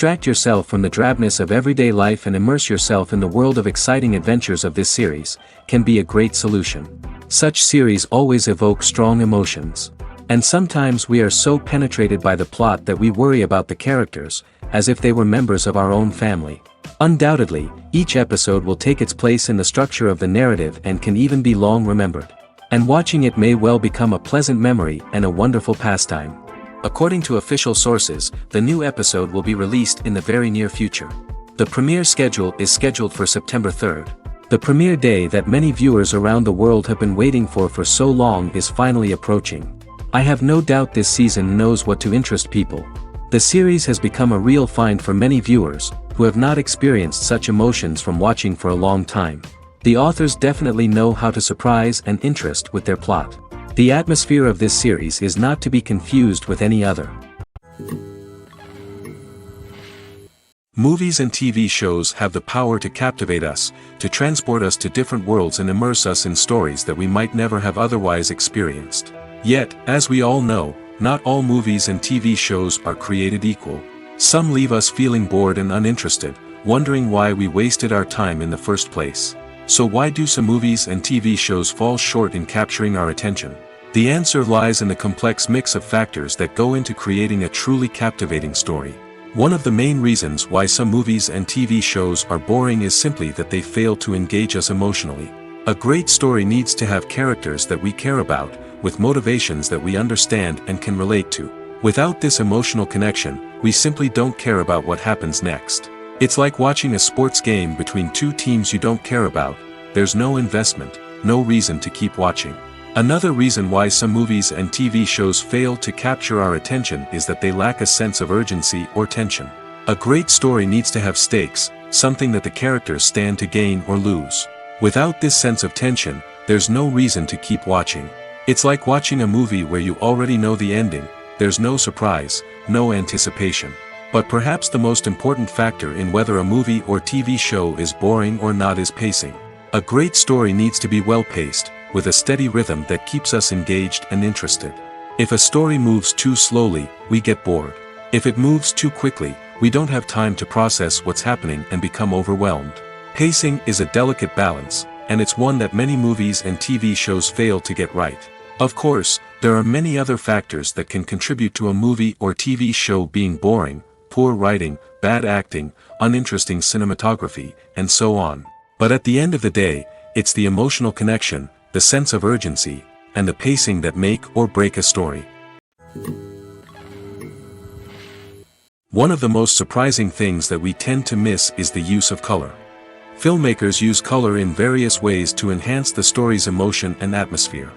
Distract yourself from the drabness of everyday life and immerse yourself in the world of exciting adventures of this series, can be a great solution. Such series always evoke strong emotions. And sometimes we are so penetrated by the plot that we worry about the characters, as if they were members of our own family. Undoubtedly, each episode will take its place in the structure of the narrative and can even be long remembered. And watching it may well become a pleasant memory and a wonderful pastime. According to official sources, the new episode will be released in the very near future. The premiere schedule is scheduled for September 3rd. The premiere day that many viewers around the world have been waiting for so long is finally approaching. I have no doubt this season knows what to interest people. The series has become a real find for many viewers, who have not experienced such emotions from watching for a long time. The authors definitely know how to surprise and interest with their plot. The atmosphere of this series is not to be confused with any other. Movies and TV shows have the power to captivate us, to transport us to different worlds and immerse us in stories that we might never have otherwise experienced. Yet, as we all know, not all movies and TV shows are created equal. Some leave us feeling bored and uninterested, wondering why we wasted our time in the first place. So why do some movies and TV shows fall short in capturing our attention? The answer lies in the complex mix of factors that go into creating a truly captivating story. One of the main reasons why some movies and TV shows are boring is simply that they fail to engage us emotionally. A great story needs to have characters that we care about, with motivations that we understand and can relate to. Without this emotional connection, we simply don't care about what happens next. It's like watching a sports game between two teams you don't care about. There's no investment, no reason to keep watching. Another reason why some movies and TV shows fail to capture our attention is that they lack a sense of urgency or tension. A great story needs to have stakes, something that the characters stand to gain or lose. Without this sense of tension, there's no reason to keep watching. It's like watching a movie where you already know the ending. There's no surprise, no anticipation. But perhaps the most important factor in whether a movie or TV show is boring or not is pacing. A great story needs to be well-paced, with a steady rhythm that keeps us engaged and interested. If a story moves too slowly, we get bored. If it moves too quickly, we don't have time to process what's happening and become overwhelmed. Pacing is a delicate balance, and it's one that many movies and TV shows fail to get right. Of course, there are many other factors that can contribute to a movie or TV show being boring: poor writing, bad acting, uninteresting cinematography, and so on. But at the end of the day, it's the emotional connection, the sense of urgency, and the pacing that make or break a story. One of the most surprising things that we tend to miss is the use of color. Filmmakers use color in various ways to enhance the story's emotion and atmosphere.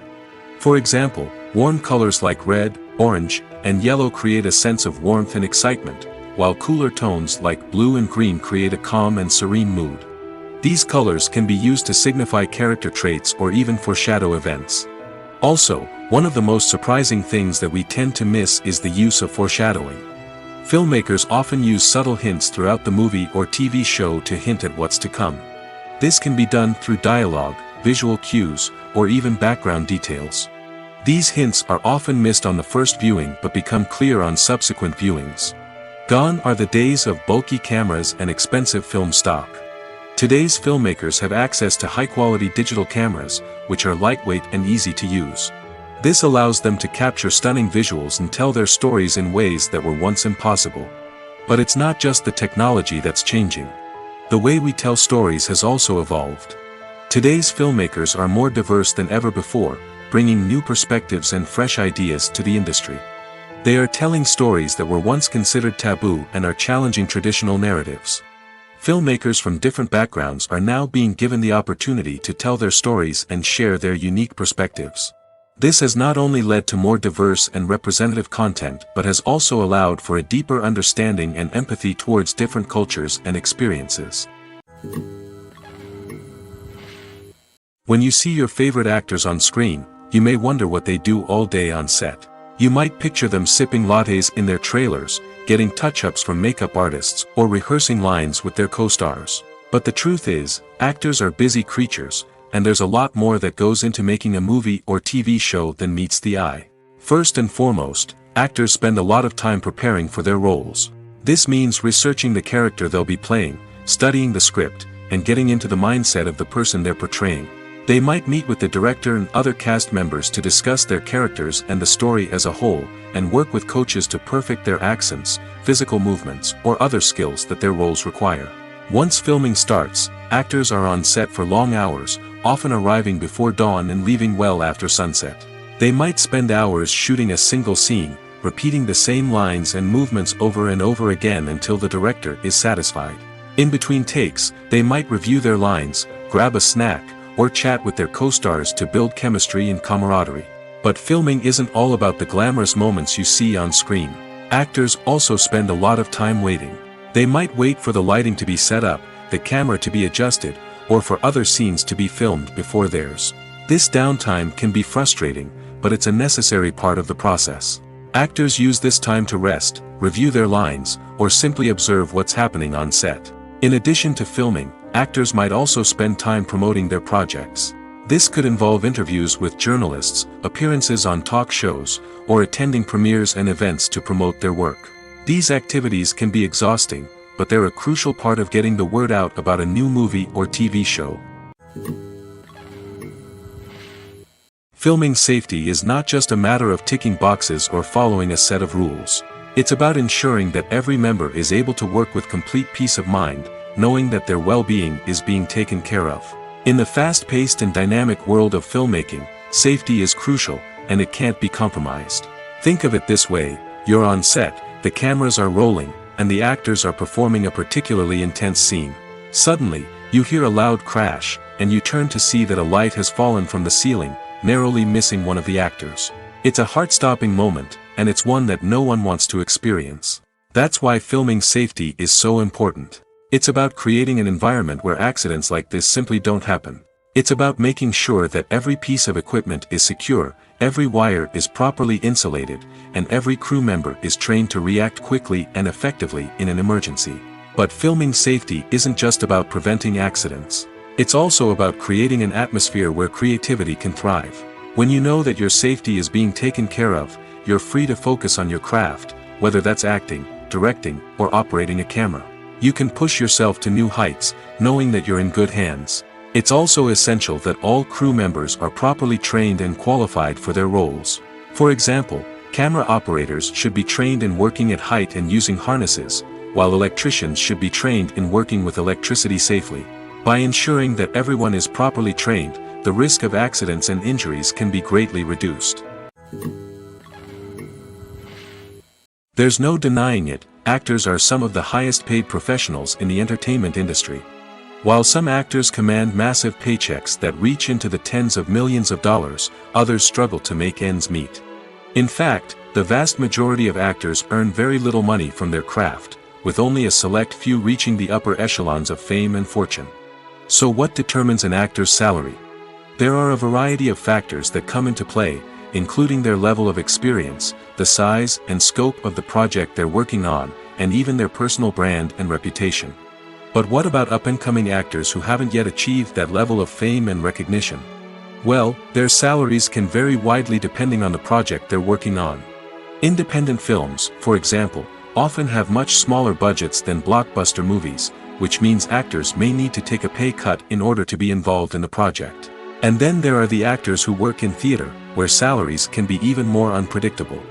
For example, warm colors like red, orange, and yellow create a sense of warmth and excitement, while cooler tones like blue and green create a calm and serene mood. These colors can be used to signify character traits or even foreshadow events. Also, one of the most surprising things that we tend to miss is the use of foreshadowing. Filmmakers often use subtle hints throughout the movie or TV show to hint at what's to come. This can be done through dialogue, visual cues, or even background details. These hints are often missed on the first viewing but become clear on subsequent viewings. Gone are the days of bulky cameras and expensive film stock. Today's filmmakers have access to high-quality digital cameras, which are lightweight and easy to use. This allows them to capture stunning visuals and tell their stories in ways that were once impossible. But it's not just the technology that's changing. The way we tell stories has also evolved. Today's filmmakers are more diverse than ever before, bringing new perspectives and fresh ideas to the industry. They are telling stories that were once considered taboo and are challenging traditional narratives. Filmmakers from different backgrounds are now being given the opportunity to tell their stories and share their unique perspectives. This has not only led to more diverse and representative content but has also allowed for a deeper understanding and empathy towards different cultures and experiences. When you see your favorite actors on screen, you may wonder what they do all day on set. You might picture them sipping lattes in their trailers, getting touch-ups from makeup artists, or rehearsing lines with their co-stars. But the truth is, actors are busy creatures, and there's a lot more that goes into making a movie or TV show than meets the eye. First and foremost, actors spend a lot of time preparing for their roles. This means researching the character they'll be playing, studying the script, and getting into the mindset of the person they're portraying. They might meet with the director and other cast members to discuss their characters and the story as a whole, and work with coaches to perfect their accents, physical movements, or other skills that their roles require. Once filming starts, actors are on set for long hours, often arriving before dawn and leaving well after sunset. They might spend hours shooting a single scene, repeating the same lines and movements over and over again until the director is satisfied. In between takes, they might review their lines, grab a snack, or chat with their co-stars to build chemistry and camaraderie. But filming isn't all about the glamorous moments you see on screen. Actors also spend a lot of time waiting. They might wait for the lighting to be set up, the camera to be adjusted, or for other scenes to be filmed before theirs. This downtime can be frustrating, but it's a necessary part of the process. Actors use this time to rest, review their lines, or simply observe what's happening on set. In addition to filming, actors might also spend time promoting their projects. This could involve interviews with journalists, appearances on talk shows, or attending premieres and events to promote their work. These activities can be exhausting, but they're a crucial part of getting the word out about a new movie or TV show. Filming safety is not just a matter of ticking boxes or following a set of rules. It's about ensuring that every member is able to work with complete peace of mind, knowing that their well-being is being taken care of. In the fast-paced and dynamic world of filmmaking, safety is crucial, and it can't be compromised. Think of it this way: you're on set, the cameras are rolling, and the actors are performing a particularly intense scene. Suddenly, you hear a loud crash, and you turn to see that a light has fallen from the ceiling, narrowly missing one of the actors. It's a heart-stopping moment, and it's one that no one wants to experience. That's why filming safety is so important. It's about creating an environment where accidents like this simply don't happen. It's about making sure that every piece of equipment is secure, every wire is properly insulated, and every crew member is trained to react quickly and effectively in an emergency. But filming safety isn't just about preventing accidents. It's also about creating an atmosphere where creativity can thrive. When you know that your safety is being taken care of, you're free to focus on your craft, whether that's acting, directing, or operating a camera. You can push yourself to new heights, knowing that you're in good hands. It's also essential that all crew members are properly trained and qualified for their roles. For example, camera operators should be trained in working at height and using harnesses, while electricians should be trained in working with electricity safely. By ensuring that everyone is properly trained, the risk of accidents and injuries can be greatly reduced. There's no denying it, actors are some of the highest paid professionals in the entertainment industry. While some actors command massive paychecks that reach into the tens of millions of dollars, others struggle to make ends meet. In fact, the vast majority of actors earn very little money from their craft, with only a select few reaching the upper echelons of fame and fortune. So what determines an actor's salary? There are a variety of factors that come into play, including their level of experience, the size and scope of the project they're working on, and even their personal brand and reputation. But what about up-and-coming actors who haven't yet achieved that level of fame and recognition? Well, their salaries can vary widely depending on the project they're working on. Independent films, for example, often have much smaller budgets than blockbuster movies, which means actors may need to take a pay cut in order to be involved in the project. And then there are the actors who work in theater, where salaries can be even more unpredictable.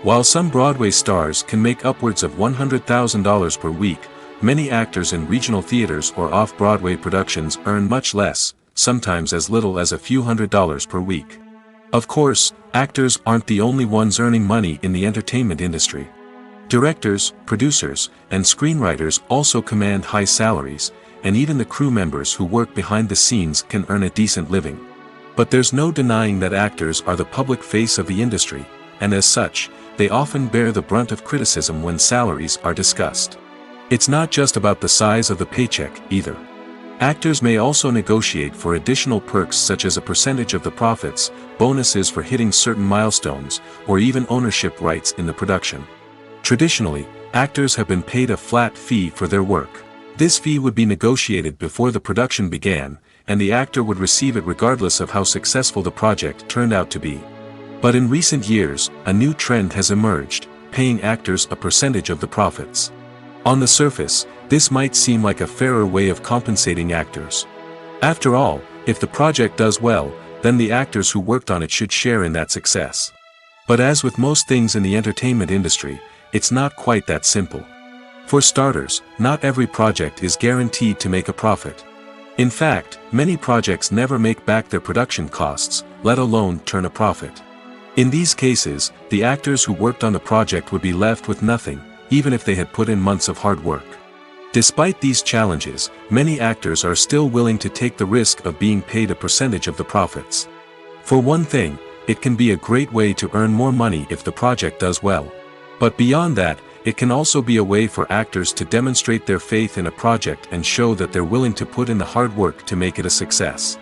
While some Broadway stars can make upwards of $100,000 per week, many actors in regional theaters or off-Broadway productions earn much less, sometimes as little as a few $100s per week. Of course, actors aren't the only ones earning money in the entertainment industry. Directors, producers, and screenwriters also command high salaries, and even the crew members who work behind the scenes can earn a decent living. But there's no denying that actors are the public face of the industry, and as such, they often bear the brunt of criticism when salaries are discussed. It's not just about the size of the paycheck, either. Actors may also negotiate for additional perks such as a percentage of the profits, bonuses for hitting certain milestones, or even ownership rights in the production. Traditionally, actors have been paid a flat fee for their work. This fee would be negotiated before the production began, and the actor would receive it regardless of how successful the project turned out to be. But in recent years, a new trend has emerged, paying actors a percentage of the profits. On the surface, this might seem like a fairer way of compensating actors. After all, if the project does well, then the actors who worked on it should share in that success. But as with most things in the entertainment industry, it's not quite that simple. For starters, not every project is guaranteed to make a profit. In fact, many projects never make back their production costs, let alone turn a profit. In these cases, the actors who worked on the project would be left with nothing, even if they had put in months of hard work. Despite these challenges, many actors are still willing to take the risk of being paid a percentage of the profits. For one thing, it can be a great way to earn more money if the project does well. But beyond that, it can also be a way for actors to demonstrate their faith in a project and show that they're willing to put in the hard work to make it a success.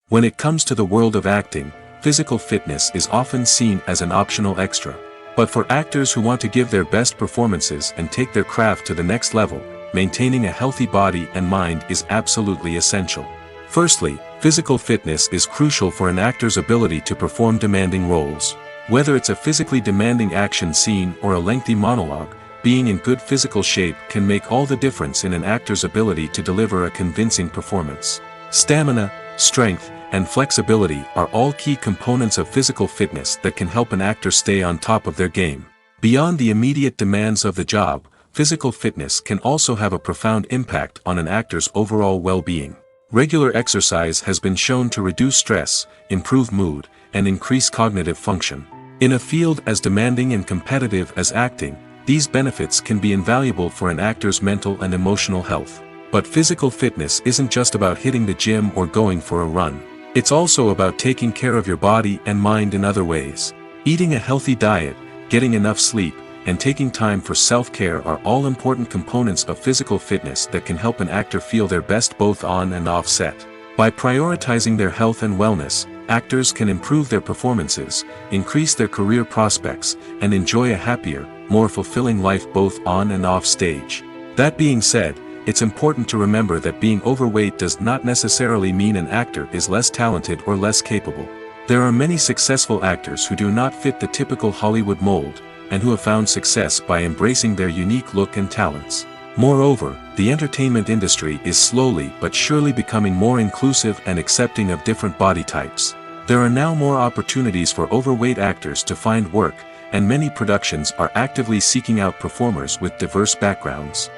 When it comes to the world of acting, physical fitness is often seen as an optional extra. But for actors who want to give their best performances and take their craft to the next level, maintaining a healthy body and mind is absolutely essential. Firstly, physical fitness is crucial for an actor's ability to perform demanding roles. Whether it's a physically demanding action scene or a lengthy monologue, being in good physical shape can make all the difference in an actor's ability to deliver a convincing performance. Stamina, strength, and flexibility are all key components of physical fitness that can help an actor stay on top of their game. Beyond the immediate demands of the job, physical fitness can also have a profound impact on an actor's overall well-being. Regular exercise has been shown to reduce stress, improve mood, and increase cognitive function. In a field as demanding and competitive as acting, these benefits can be invaluable for an actor's mental and emotional health. But physical fitness isn't just about hitting the gym or going for a run. It's also about taking care of your body and mind in other ways. Eating a healthy diet, getting enough sleep, and taking time for self-care are all important components of physical fitness that can help an actor feel their best both on and off set. By prioritizing their health and wellness, actors can improve their performances, increase their career prospects, and enjoy a happier, more fulfilling life both on and off stage. That being said, it's important to remember that being overweight does not necessarily mean an actor is less talented or less capable. There are many successful actors who do not fit the typical Hollywood mold, and who have found success by embracing their unique look and talents. Moreover, the entertainment industry is slowly but surely becoming more inclusive and accepting of different body types. There are now more opportunities for overweight actors to find work, and many productions are actively seeking out performers with diverse backgrounds.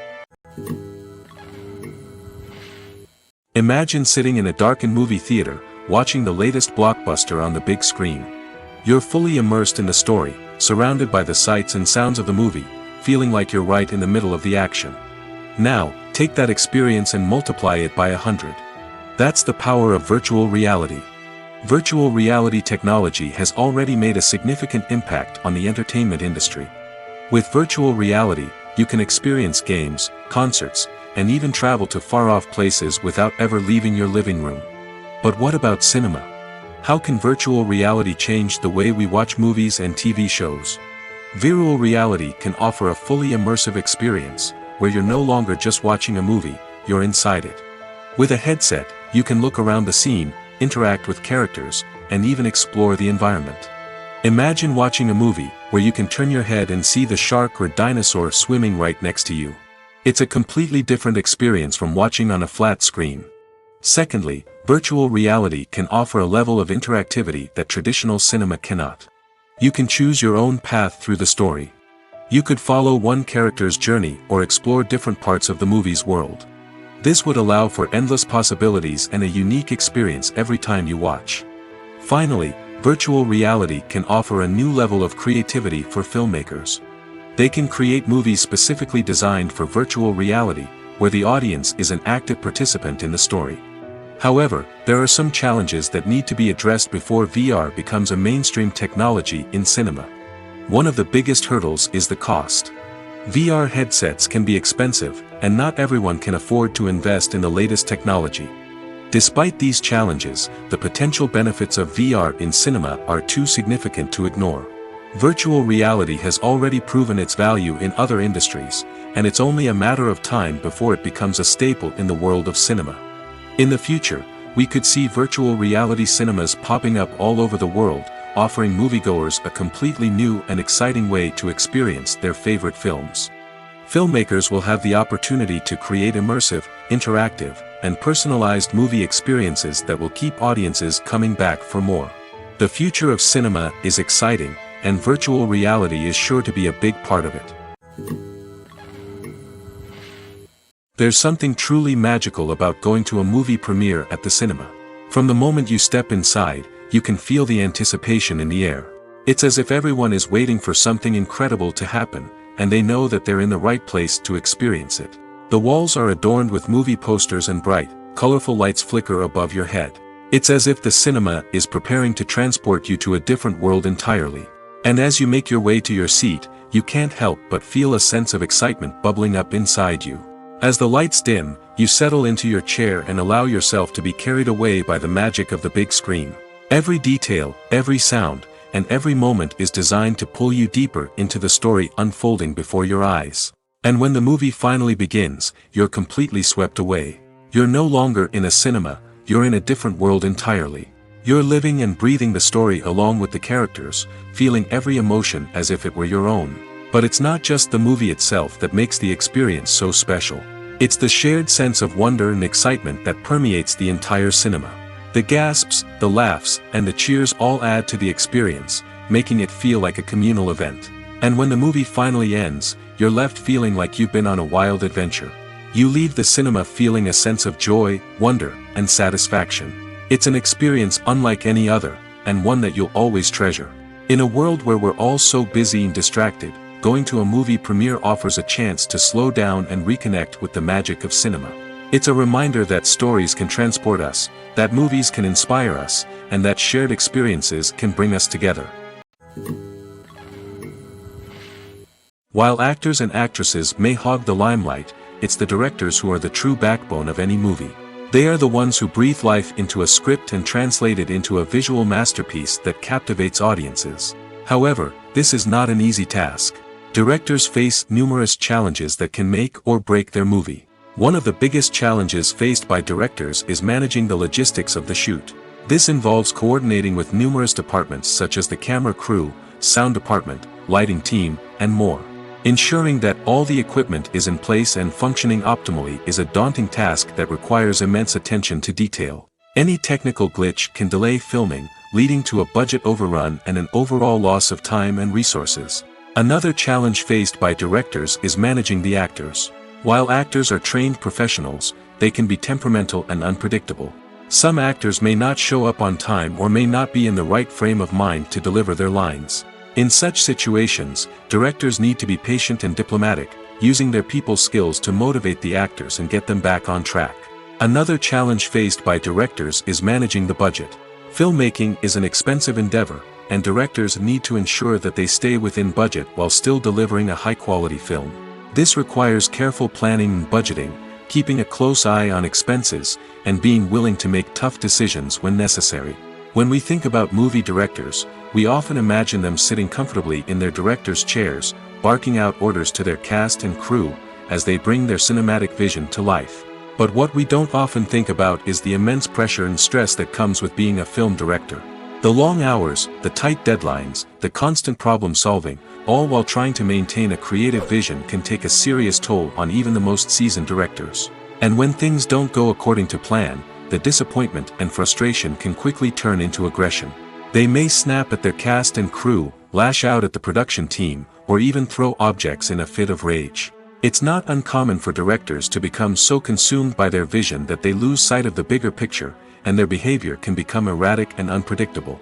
Imagine sitting in a darkened movie theater, watching the latest blockbuster on the big screen. You're fully immersed in the story, surrounded by the sights and sounds of the movie, feeling like you're right in the middle of the action. Now, take that experience and multiply it by 100. That's the power of virtual reality. Virtual reality technology has already made a significant impact on the entertainment industry. With virtual reality, you can experience games, concerts, and even travel to far-off places without ever leaving your living room. But what about cinema? How can virtual reality change the way we watch movies and TV shows? Virtual reality can offer a fully immersive experience, where you're no longer just watching a movie, you're inside it. With a headset, you can look around the scene, interact with characters, and even explore the environment. Imagine watching a movie, where you can turn your head and see the shark or dinosaur swimming right next to you. It's a completely different experience from watching on a flat screen. Secondly, virtual reality can offer a level of interactivity that traditional cinema cannot. You can choose your own path through the story. You could follow one character's journey or explore different parts of the movie's world. This would allow for endless possibilities and a unique experience every time you watch. Finally, virtual reality can offer a new level of creativity for filmmakers. They can create movies specifically designed for virtual reality, where the audience is an active participant in the story. However, there are some challenges that need to be addressed before VR becomes a mainstream technology in cinema. One of the biggest hurdles is the cost. VR headsets can be expensive, and not everyone can afford to invest in the latest technology. Despite these challenges, the potential benefits of VR in cinema are too significant to ignore. Virtual reality has already proven its value in other industries, and it's only a matter of time before it becomes a staple in the world of cinema. In the future, we could see virtual reality cinemas popping up all over the world, offering moviegoers a completely new and exciting way to experience their favorite films. Filmmakers will have the opportunity to create immersive, interactive, and personalized movie experiences that will keep audiences coming back for more. The future of cinema is exciting, and virtual reality is sure to be a big part of it. There's something truly magical about going to a movie premiere at the cinema. From the moment you step inside, you can feel the anticipation in the air. It's as if everyone is waiting for something incredible to happen, and they know that they're in the right place to experience it. The walls are adorned with movie posters and bright, colorful lights flicker above your head. It's as if the cinema is preparing to transport you to a different world entirely. And as you make your way to your seat, you can't help but feel a sense of excitement bubbling up inside you. As the lights dim, you settle into your chair and allow yourself to be carried away by the magic of the big screen. Every detail, every sound, and every moment is designed to pull you deeper into the story unfolding before your eyes. And when the movie finally begins, you're completely swept away. You're no longer in a cinema, you're in a different world entirely. You're living and breathing the story along with the characters, feeling every emotion as if it were your own. But it's not just the movie itself that makes the experience so special. It's the shared sense of wonder and excitement that permeates the entire cinema. The gasps, the laughs, and the cheers all add to the experience, making it feel like a communal event. And when the movie finally ends, you're left feeling like you've been on a wild adventure. You leave the cinema feeling a sense of joy, wonder, and satisfaction. It's an experience unlike any other, and one that you'll always treasure. In a world where we're all so busy and distracted, going to a movie premiere offers a chance to slow down and reconnect with the magic of cinema. It's a reminder that stories can transport us, that movies can inspire us, and that shared experiences can bring us together. While actors and actresses may hog the limelight, it's the directors who are the true backbone of any movie. They are the ones who breathe life into a script and translate it into a visual masterpiece that captivates audiences. However, this is not an easy task. Directors face numerous challenges that can make or break their movie. One of the biggest challenges faced by directors is managing the logistics of the shoot. This involves coordinating with numerous departments such as the camera crew, sound department, lighting team, and more. Ensuring that all the equipment is in place and functioning optimally is a daunting task that requires immense attention to detail. Any technical glitch can delay filming, leading to a budget overrun and an overall loss of time and resources. Another challenge faced by directors is managing the actors. While actors are trained professionals, they can be temperamental and unpredictable. Some actors may not show up on time or may not be in the right frame of mind to deliver their lines. In such situations, directors need to be patient and diplomatic, using their people skills to motivate the actors and get them back on track. Another challenge faced by directors is managing the budget. Filmmaking is an expensive endeavor, and directors need to ensure that they stay within budget while still delivering a high-quality film. This requires careful planning and budgeting, keeping a close eye on expenses, and being willing to make tough decisions when necessary. When we think about movie directors, we often imagine them sitting comfortably in their director's chairs, barking out orders to their cast and crew, as they bring their cinematic vision to life. But what we don't often think about is the immense pressure and stress that comes with being a film director. The long hours, the tight deadlines, the constant problem solving, all while trying to maintain a creative vision can take a serious toll on even the most seasoned directors. And when things don't go according to plan, the disappointment and frustration can quickly turn into aggression. They may snap at their cast and crew, lash out at the production team, or even throw objects in a fit of rage. It's not uncommon for directors to become so consumed by their vision that they lose sight of the bigger picture, and their behavior can become erratic and unpredictable.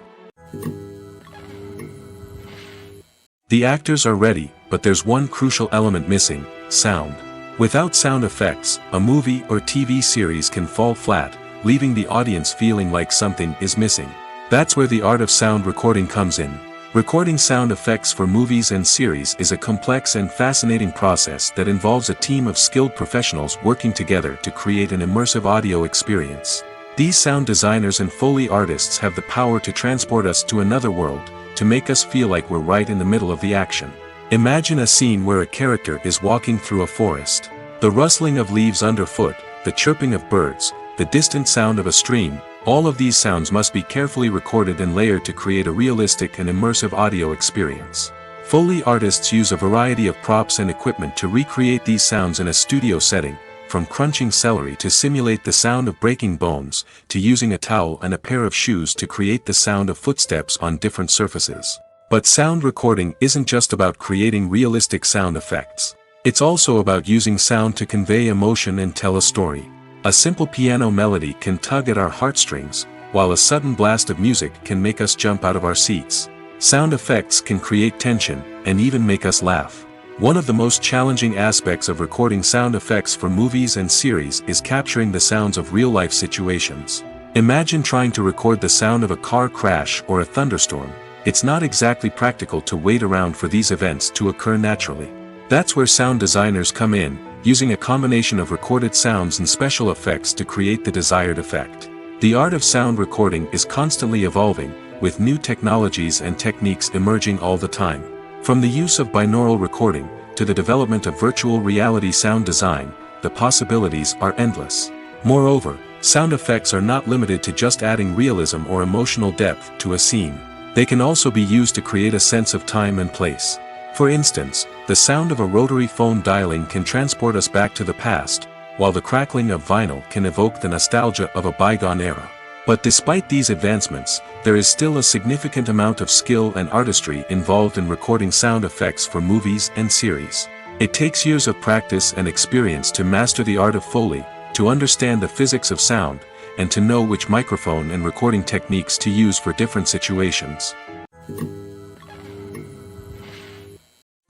The actors are ready, but there's one crucial element missing: sound. Without sound effects, a movie or TV series can fall flat, leaving the audience feeling like something is missing. That's where the art of sound recording comes in. Recording sound effects for movies and series is a complex and fascinating process that involves a team of skilled professionals working together to create an immersive audio experience. These sound designers and Foley artists have the power to transport us to another world, to make us feel like we're right in the middle of the action. Imagine a scene where a character is walking through a forest. The rustling of leaves underfoot, the chirping of birds, the distant sound of a stream, All of these sounds must be carefully recorded and layered to create a realistic and immersive audio experience. Foley artists use a variety of props and equipment to recreate these sounds in a studio setting, from crunching celery to simulate the sound of breaking bones, to using a towel and a pair of shoes to create the sound of footsteps on different surfaces. But sound recording isn't just about creating realistic sound effects. It's also about using sound to convey emotion and tell a story. A simple piano melody can tug at our heartstrings, while a sudden blast of music can make us jump out of our seats. Sound effects can create tension, and even make us laugh. One of the most challenging aspects of recording sound effects for movies and series is capturing the sounds of real-life situations. Imagine trying to record the sound of a car crash or a thunderstorm. It's not exactly practical to wait around for these events to occur naturally. That's where sound designers come in, using a combination of recorded sounds and special effects to create the desired effect. The art of sound recording is constantly evolving, with new technologies and techniques emerging all the time. From the use of binaural recording, to the development of virtual reality sound design, the possibilities are endless. Moreover, sound effects are not limited to just adding realism or emotional depth to a scene. They can also be used to create a sense of time and place. For instance, the sound of a rotary phone dialing can transport us back to the past, while the crackling of vinyl can evoke the nostalgia of a bygone era. But despite these advancements, there is still a significant amount of skill and artistry involved in recording sound effects for movies and series. It takes years of practice and experience to master the art of Foley, to understand the physics of sound, and to know which microphone and recording techniques to use for different situations.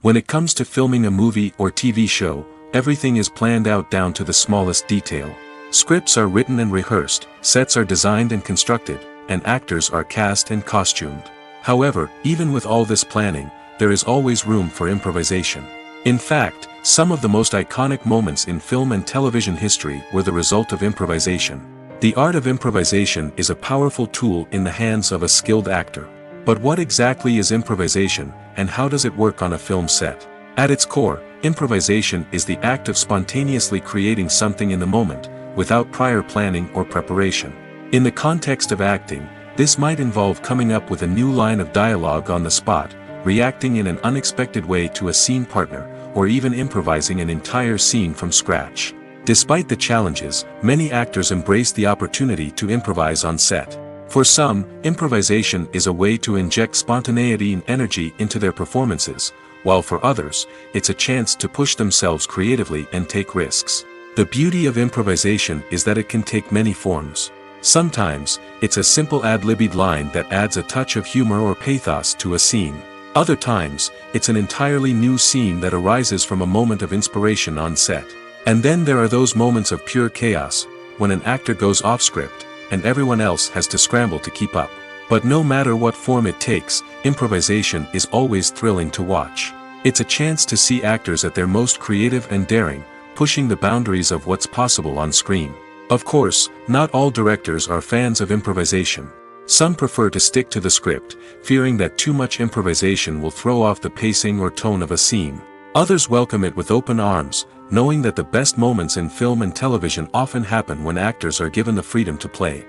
When it comes to filming a movie or TV show, everything is planned out down to the smallest detail. Scripts are written and rehearsed, sets are designed and constructed, and actors are cast and costumed. However, even with all this planning, there is always room for improvisation. In fact, some of the most iconic moments in film and television history were the result of improvisation. The art of improvisation is a powerful tool in the hands of a skilled actor. But what exactly is improvisation, and how does it work on a film set? At its core, improvisation is the act of spontaneously creating something in the moment, without prior planning or preparation. In the context of acting, this might involve coming up with a new line of dialogue on the spot, reacting in an unexpected way to a scene partner, or even improvising an entire scene from scratch. Despite the challenges, many actors embrace the opportunity to improvise on set. For some, improvisation is a way to inject spontaneity and energy into their performances, while for others, it's a chance to push themselves creatively and take risks. The beauty of improvisation is that it can take many forms. Sometimes, it's a simple ad-libbed line that adds a touch of humor or pathos to a scene. Other times, it's an entirely new scene that arises from a moment of inspiration on set. And then there are those moments of pure chaos, when an actor goes off script, and everyone else has to scramble to keep up. But no matter what form it takes, improvisation is always thrilling to watch. It's a chance to see actors at their most creative and daring, pushing the boundaries of what's possible on screen. Of course, not all directors are fans of improvisation. Some prefer to stick to the script, fearing that too much improvisation will throw off the pacing or tone of a scene. Others welcome it with open arms, knowing that the best moments in film and television often happen when actors are given the freedom to play.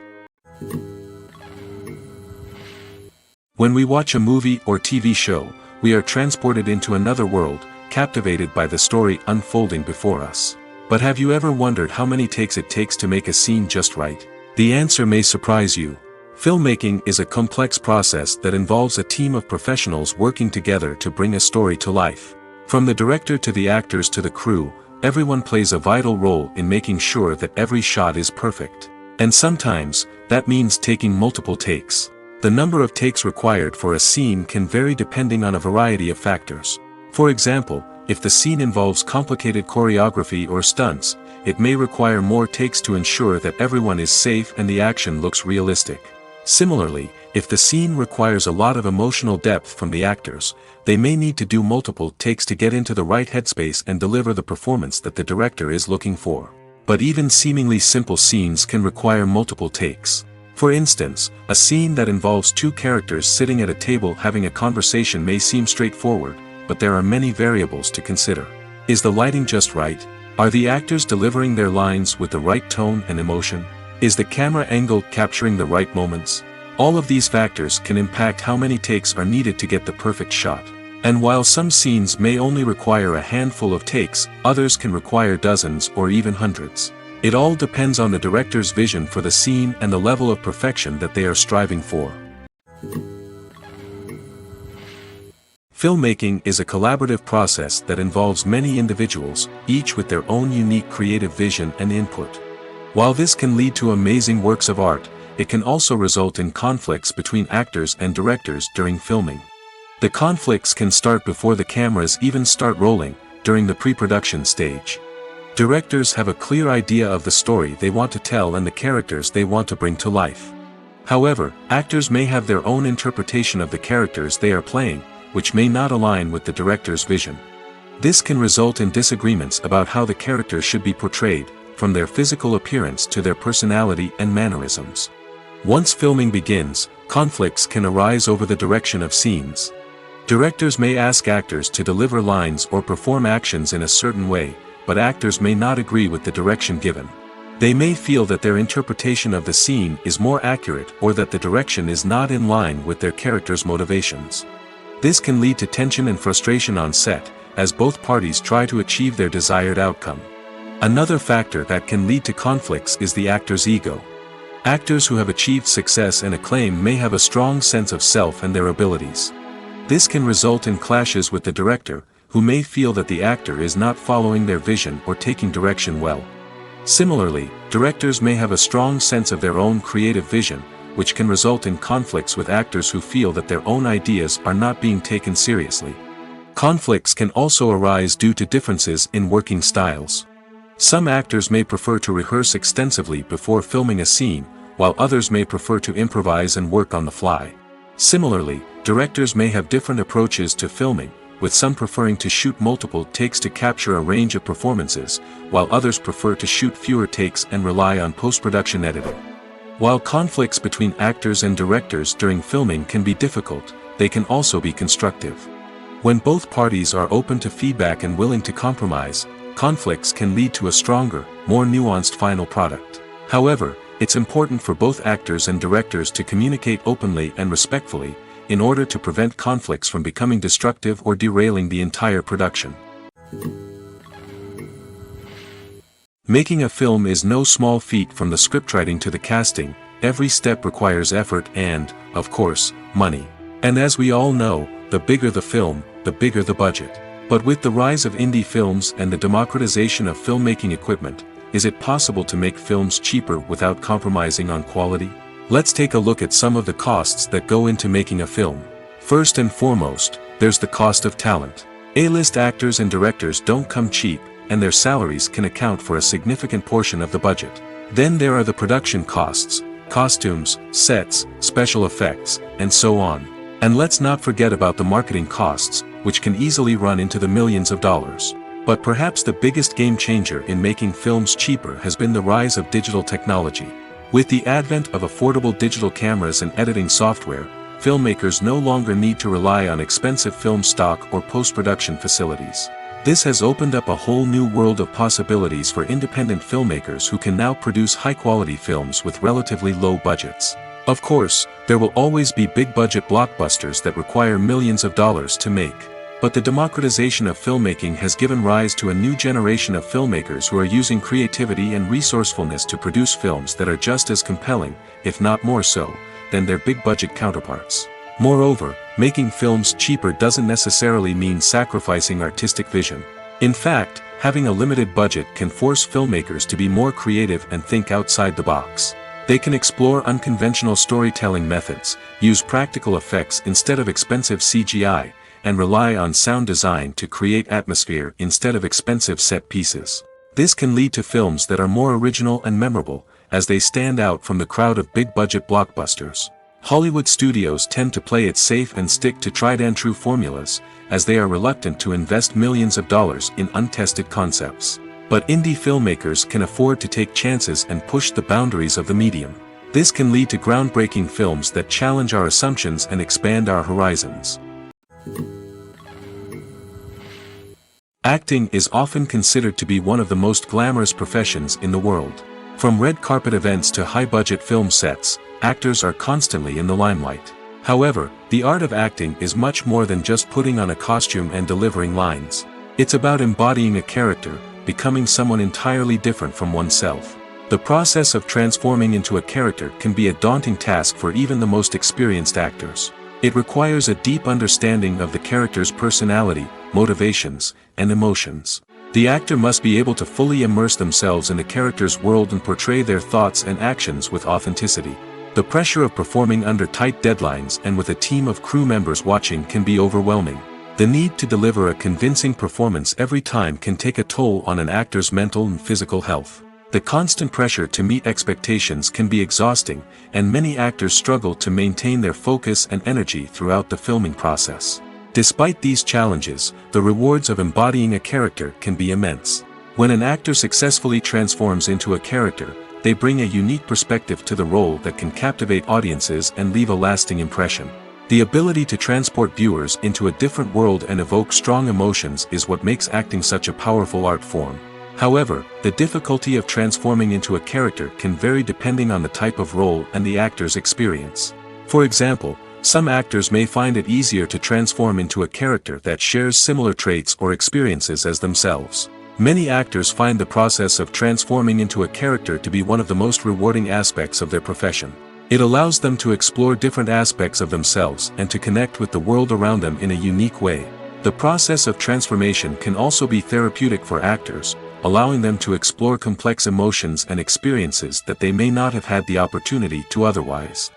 When we watch a movie or TV show, we are transported into another world, captivated by the story unfolding before us. But have you ever wondered how many takes it takes to make a scene just right? The answer may surprise you. Filmmaking is a complex process that involves a team of professionals working together to bring a story to life. From the director to the actors to the crew, everyone plays a vital role in making sure that every shot is perfect. And sometimes, that means taking multiple takes. The number of takes required for a scene can vary depending on a variety of factors. For example, if the scene involves complicated choreography or stunts, it may require more takes to ensure that everyone is safe and the action looks realistic. Similarly, if the scene requires a lot of emotional depth from the actors, they may need to do multiple takes to get into the right headspace and deliver the performance that the director is looking for. But even seemingly simple scenes can require multiple takes. For instance, a scene that involves two characters sitting at a table having a conversation may seem straightforward, but there are many variables to consider. Is the lighting just right? Are the actors delivering their lines with the right tone and emotion? Is the camera angle capturing the right moments? All of these factors can impact how many takes are needed to get the perfect shot. And while some scenes may only require a handful of takes, others can require dozens or even hundreds. It all depends on the director's vision for the scene and the level of perfection that they are striving for. Filmmaking is a collaborative process that involves many individuals, each with their own unique creative vision and input. While this can lead to amazing works of art, it can also result in conflicts between actors and directors during filming. The conflicts can start before the cameras even start rolling, during the pre-production stage. Directors have a clear idea of the story they want to tell and the characters they want to bring to life. However, actors may have their own interpretation of the characters they are playing, which may not align with the director's vision. This can result in disagreements about how the characters should be portrayed, from their physical appearance to their personality and mannerisms. Once filming begins, conflicts can arise over the direction of scenes. Directors may ask actors to deliver lines or perform actions in a certain way, but actors may not agree with the direction given. They may feel that their interpretation of the scene is more accurate or that the direction is not in line with their character's motivations. This can lead to tension and frustration on set, as both parties try to achieve their desired outcome. Another factor that can lead to conflicts is the actor's ego. Actors who have achieved success and acclaim may have a strong sense of self and their abilities. This can result in clashes with the director, who may feel that the actor is not following their vision or taking direction well. Similarly, directors may have a strong sense of their own creative vision, which can result in conflicts with actors who feel that their own ideas are not being taken seriously. Conflicts can also arise due to differences in working styles. Some actors may prefer to rehearse extensively before filming a scene, while others may prefer to improvise and work on the fly. Similarly, directors may have different approaches to filming, with some preferring to shoot multiple takes to capture a range of performances, while others prefer to shoot fewer takes and rely on post-production editing. While conflicts between actors and directors during filming can be difficult, they can also be constructive. When both parties are open to feedback and willing to compromise, conflicts can lead to a stronger, more nuanced final product. However, it's important for both actors and directors to communicate openly and respectfully, in order to prevent conflicts from becoming destructive or derailing the entire production. Making a film is no small feat. From the scriptwriting to the casting, every step requires effort and, of course, money. And as we all know, the bigger the film, the bigger the budget. But with the rise of indie films and the democratization of filmmaking equipment, is it possible to make films cheaper without compromising on quality? Let's take a look at some of the costs that go into making a film. First and foremost, there's the cost of talent. A-list actors and directors don't come cheap, and their salaries can account for a significant portion of the budget. Then there are the production costs, costumes, sets, special effects, and so on. And let's not forget about the marketing costs, which can easily run into the millions of dollars. But perhaps the biggest game changer in making films cheaper has been the rise of digital technology. With the advent of affordable digital cameras and editing software, filmmakers no longer need to rely on expensive film stock or post-production facilities. This has opened up a whole new world of possibilities for independent filmmakers who can now produce high-quality films with relatively low budgets. Of course, there will always be big-budget blockbusters that require millions of dollars to make. But the democratization of filmmaking has given rise to a new generation of filmmakers who are using creativity and resourcefulness to produce films that are just as compelling, if not more so, than their big-budget counterparts. Moreover, making films cheaper doesn't necessarily mean sacrificing artistic vision. In fact, having a limited budget can force filmmakers to be more creative and think outside the box. They can explore unconventional storytelling methods, use practical effects instead of expensive CGI, and rely on sound design to create atmosphere instead of expensive set pieces. This can lead to films that are more original and memorable, as they stand out from the crowd of big-budget blockbusters. Hollywood studios tend to play it safe and stick to tried-and-true formulas, as they are reluctant to invest millions of dollars in untested concepts. But indie filmmakers can afford to take chances and push the boundaries of the medium. This can lead to groundbreaking films that challenge our assumptions and expand our horizons. Acting is often considered to be one of the most glamorous professions in the world. From red carpet events to high-budget film sets, actors are constantly in the limelight. However, the art of acting is much more than just putting on a costume and delivering lines. It's about embodying a character, becoming someone entirely different from oneself. The process of transforming into a character can be a daunting task for even the most experienced actors. It requires a deep understanding of the character's personality, motivations, and emotions. The actor must be able to fully immerse themselves in the character's world and portray their thoughts and actions with authenticity. The pressure of performing under tight deadlines and with a team of crew members watching can be overwhelming. The need to deliver a convincing performance every time can take a toll on an actor's mental and physical health. The constant pressure to meet expectations can be exhausting, and many actors struggle to maintain their focus and energy throughout the filming process. Despite these challenges, the rewards of embodying a character can be immense. When an actor successfully transforms into a character, they bring a unique perspective to the role that can captivate audiences and leave a lasting impression. The ability to transport viewers into a different world and evoke strong emotions is what makes acting such a powerful art form. However, the difficulty of transforming into a character can vary depending on the type of role and the actor's experience. For example, some actors may find it easier to transform into a character that shares similar traits or experiences as themselves. Many actors find the process of transforming into a character to be one of the most rewarding aspects of their profession. It allows them to explore different aspects of themselves and to connect with the world around them in a unique way. The process of transformation can also be therapeutic for actors, allowing them to explore complex emotions and experiences that they may not have had the opportunity to otherwise.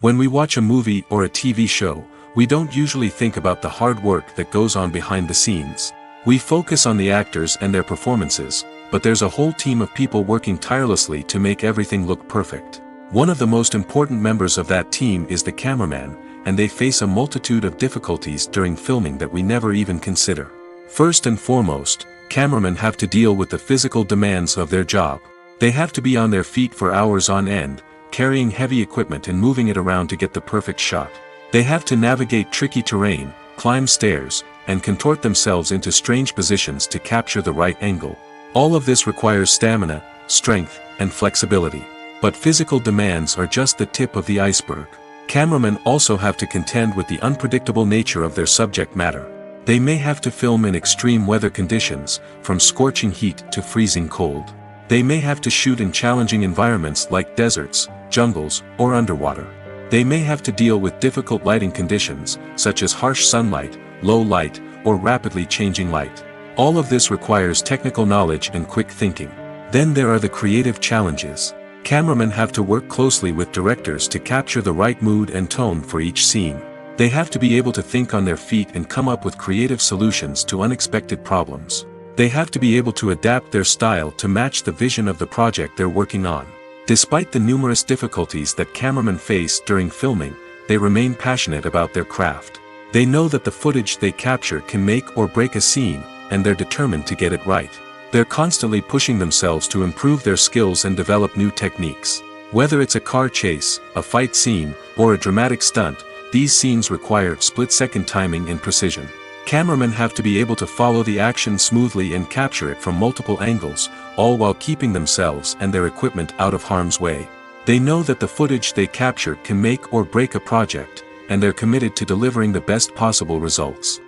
When we watch a movie or a TV show, we don't usually think about the hard work that goes on behind the scenes. We focus on the actors and their performances, but there's a whole team of people working tirelessly to make everything look perfect. One of the most important members of that team is the cameraman, and they face a multitude of difficulties during filming that we never even consider. First and foremost, cameramen have to deal with the physical demands of their job. They have to be on their feet for hours on end, carrying heavy equipment and moving it around to get the perfect shot. They have to navigate tricky terrain, climb stairs, and contort themselves into strange positions to capture the right angle. All of this requires stamina, strength, and flexibility. But physical demands are just the tip of the iceberg. Cameramen also have to contend with the unpredictable nature of their subject matter. They may have to film in extreme weather conditions, from scorching heat to freezing cold. They may have to shoot in challenging environments like deserts, jungles, or underwater. They may have to deal with difficult lighting conditions, such as harsh sunlight, low light, or rapidly changing light. All of this requires technical knowledge and quick thinking. Then there are the creative challenges. Cameramen have to work closely with directors to capture the right mood and tone for each scene. They have to be able to think on their feet and come up with creative solutions to unexpected problems. They have to be able to adapt their style to match the vision of the project they're working on. Despite the numerous difficulties that cameramen face during filming, they remain passionate about their craft. They know that the footage they capture can make or break a scene, and they're determined to get it right. They're constantly pushing themselves to improve their skills and develop new techniques. Whether it's a car chase, a fight scene, or a dramatic stunt, these scenes require split-second timing and precision. Cameramen have to be able to follow the action smoothly and capture it from multiple angles, all while keeping themselves and their equipment out of harm's way. They know that the footage they capture can make or break a project, and they're committed to delivering the best possible results.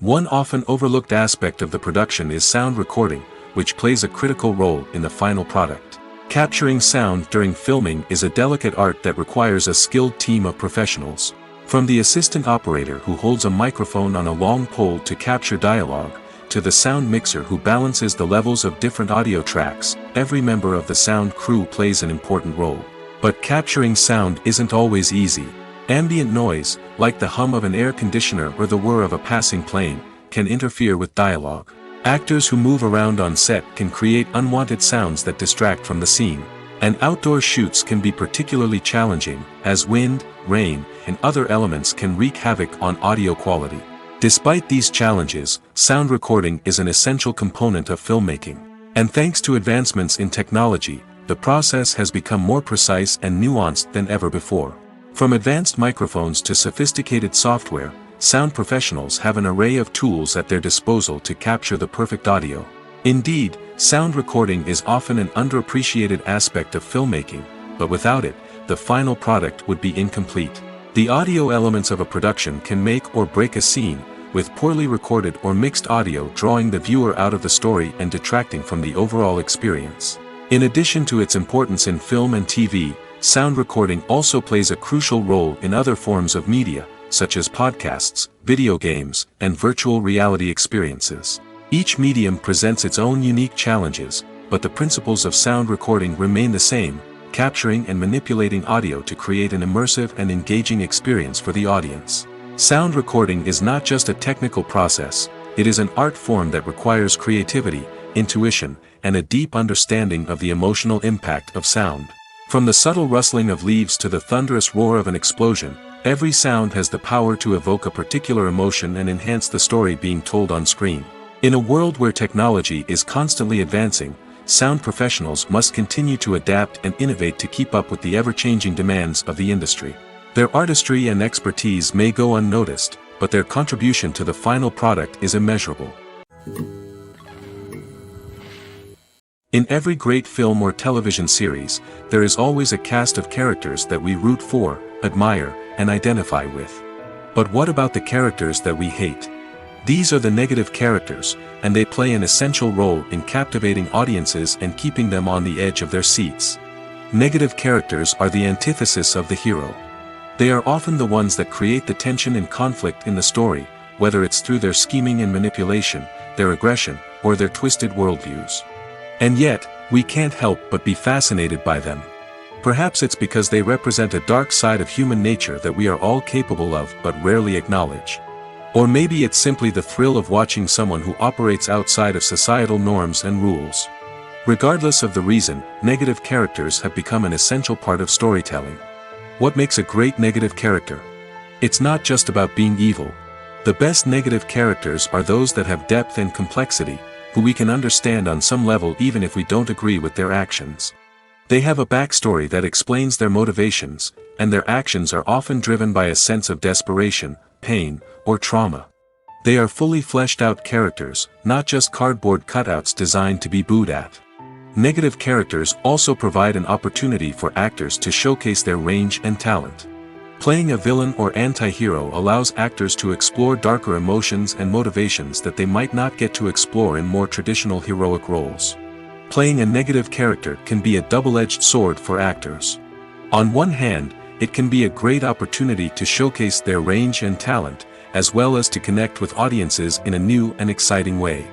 One often overlooked aspect of the production is sound recording, which plays a critical role in the final product. Capturing sound during filming is a delicate art that requires a skilled team of professionals. From the assistant operator who holds a microphone on a long pole to capture dialogue, to the sound mixer who balances the levels of different audio tracks, every member of the sound crew plays an important role. But capturing sound isn't always easy. Ambient noise, like the hum of an air conditioner or the whir of a passing plane, can interfere with dialogue. Actors who move around on set can create unwanted sounds that distract from the scene. And outdoor shoots can be particularly challenging, as wind, rain, and other elements can wreak havoc on audio quality. Despite these challenges, sound recording is an essential component of filmmaking. And thanks to advancements in technology, the process has become more precise and nuanced than ever before. From advanced microphones to sophisticated software, sound professionals have an array of tools at their disposal to capture the perfect audio. Indeed, sound recording is often an underappreciated aspect of filmmaking, but without it, the final product would be incomplete. The audio elements of a production can make or break a scene, with poorly recorded or mixed audio drawing the viewer out of the story and detracting from the overall experience. In addition to its importance in film and TV, sound recording also plays a crucial role in other forms of media, such as podcasts, video games, and virtual reality experiences. Each medium presents its own unique challenges, but the principles of sound recording remain the same, capturing and manipulating audio to create an immersive and engaging experience for the audience. Sound recording is not just a technical process, it is an art form that requires creativity, intuition, and a deep understanding of the emotional impact of sound. From the subtle rustling of leaves to the thunderous roar of an explosion, every sound has the power to evoke a particular emotion and enhance the story being told on screen. In a world where technology is constantly advancing, sound professionals must continue to adapt and innovate to keep up with the ever-changing demands of the industry. Their artistry and expertise may go unnoticed, but their contribution to the final product is immeasurable. In every great film or television series, there is always a cast of characters that we root for, admire, and identify with. But what about the characters that we hate? These are the negative characters, and they play an essential role in captivating audiences and keeping them on the edge of their seats. Negative characters are the antithesis of the hero. They are often the ones that create the tension and conflict in the story, whether it's through their scheming and manipulation, their aggression, or their twisted worldviews. And yet, we can't help but be fascinated by them. Perhaps it's because they represent a dark side of human nature that we are all capable of but rarely acknowledge. Or maybe it's simply the thrill of watching someone who operates outside of societal norms and rules. Regardless of the reason, negative characters have become an essential part of storytelling. What makes a great negative character? It's not just about being evil. The best negative characters are those that have depth and complexity, who we can understand on some level even if we don't agree with their actions. They have a backstory that explains their motivations, and their actions are often driven by a sense of desperation, pain, or trauma. They are fully fleshed out characters, not just cardboard cutouts designed to be booed at. Negative characters also provide an opportunity for actors to showcase their range and talent. Playing a villain or anti-hero allows actors to explore darker emotions and motivations that they might not get to explore in more traditional heroic roles. Playing a negative character can be a double-edged sword for actors. On one hand, it can be a great opportunity to showcase their range and talent, as well as to connect with audiences in a new and exciting way.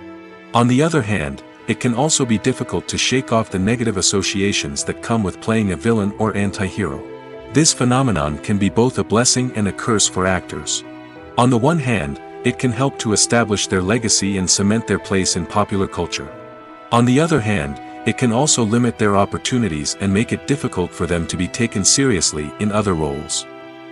On the other hand, it can also be difficult to shake off the negative associations that come with playing a villain or anti-hero. This phenomenon can be both a blessing and a curse for actors. On the one hand, it can help to establish their legacy and cement their place in popular culture. On the other hand, it can also limit their opportunities and make it difficult for them to be taken seriously in other roles.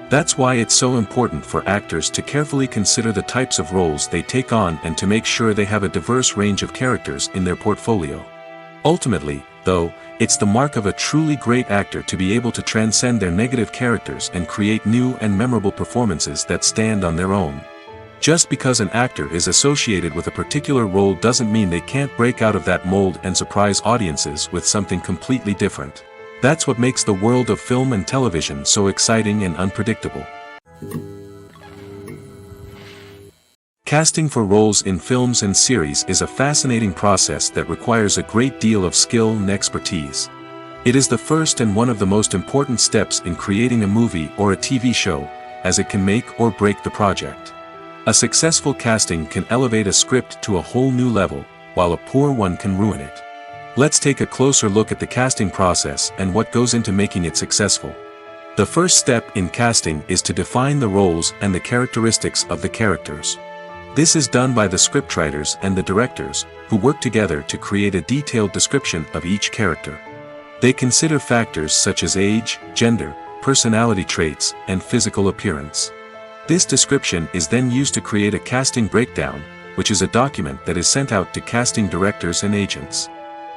That's why it's so important for actors to carefully consider the types of roles they take on and to make sure they have a diverse range of characters in their portfolio. Ultimately, though, it's the mark of a truly great actor to be able to transcend their negative characters and create new and memorable performances that stand on their own. Just because an actor is associated with a particular role doesn't mean they can't break out of that mold and surprise audiences with something completely different. That's what makes the world of film and television so exciting and unpredictable. Casting for roles in films and series is a fascinating process that requires a great deal of skill and expertise. It is the first and one of the most important steps in creating a movie or a TV show, as it can make or break the project. A successful casting can elevate a script to a whole new level, while a poor one can ruin it. Let's take a closer look at the casting process and what goes into making it successful. The first step in casting is to define the roles and the characteristics of the characters. This is done by the scriptwriters and the directors, who work together to create a detailed description of each character. They consider factors such as age, gender, personality traits, and physical appearance. This description is then used to create a casting breakdown, which is a document that is sent out to casting directors and agents.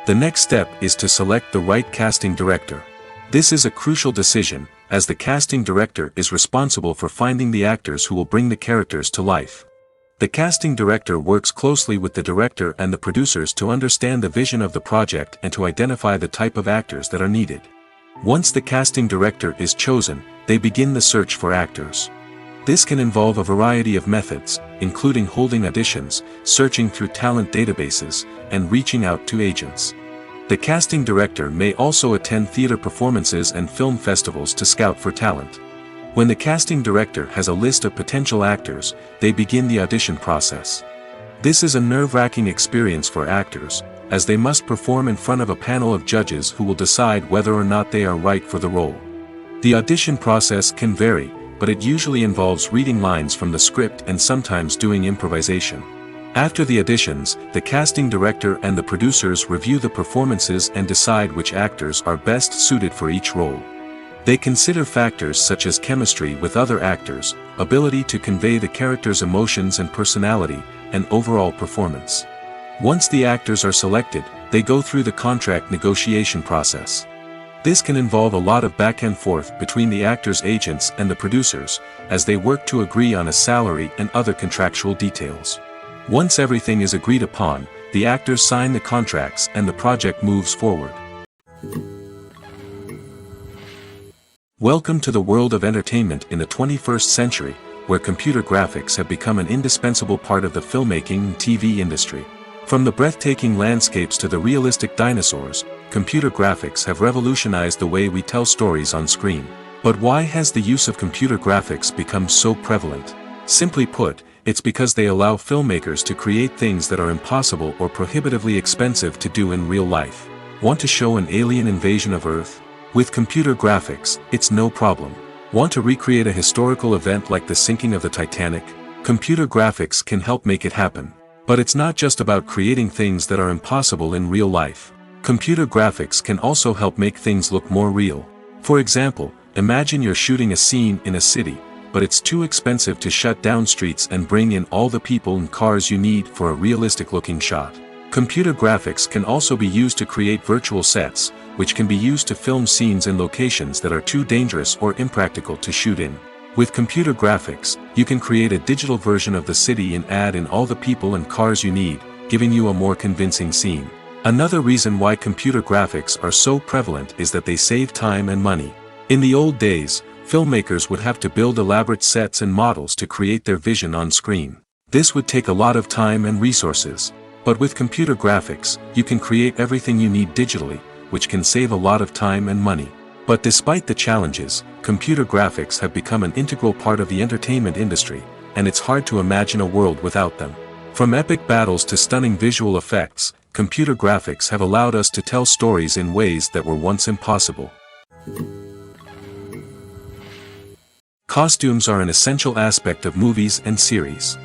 The next step is to select the right casting director. This is a crucial decision, as the casting director is responsible for finding the actors who will bring the characters to life. The casting director works closely with the director and the producers to understand the vision of the project and to identify the type of actors that are needed. Once the casting director is chosen, they begin the search for actors. This can involve a variety of methods, including holding auditions, searching through talent databases, and reaching out to agents. The casting director may also attend theater performances and film festivals to scout for talent. When the casting director has a list of potential actors, they begin the audition process. This is a nerve-wracking experience for actors, as they must perform in front of a panel of judges who will decide whether or not they are right for the role. The audition process can vary, but it usually involves reading lines from the script and sometimes doing improvisation. After the auditions, the casting director and the producers review the performances and decide which actors are best suited for each role. They consider factors such as chemistry with other actors, ability to convey the character's emotions and personality, and overall performance. Once the actors are selected, they go through the contract negotiation process. This can involve a lot of back and forth between the actors' agents and the producers, as they work to agree on a salary and other contractual details. Once everything is agreed upon, the actors sign the contracts and the project moves forward. Welcome to the world of entertainment in the 21st century, where computer graphics have become an indispensable part of the filmmaking and TV industry. From the breathtaking landscapes to the realistic dinosaurs, computer graphics have revolutionized the way we tell stories on screen. But why has the use of computer graphics become so prevalent? Simply put, it's because they allow filmmakers to create things that are impossible or prohibitively expensive to do in real life. Want to show an alien invasion of Earth? With computer graphics, it's no problem. Want to recreate a historical event like the sinking of the Titanic? Computer graphics can help make it happen. But it's not just about creating things that are impossible in real life. Computer graphics can also help make things look more real. For example, imagine you're shooting a scene in a city, but it's too expensive to shut down streets and bring in all the people and cars you need for a realistic-looking shot. Computer graphics can also be used to create virtual sets, which can be used to film scenes in locations that are too dangerous or impractical to shoot in. With computer graphics, you can create a digital version of the city and add in all the people and cars you need, giving you a more convincing scene. Another reason why computer graphics are so prevalent is that they save time and money. In the old days, filmmakers would have to build elaborate sets and models to create their vision on screen. This would take a lot of time and resources. But with computer graphics, you can create everything you need digitally, which can save a lot of time and money. But despite the challenges, computer graphics have become an integral part of the entertainment industry, and it's hard to imagine a world without them. From epic battles to stunning visual effects, computer graphics have allowed us to tell stories in ways that were once impossible. Costumes are an essential aspect of movies and series.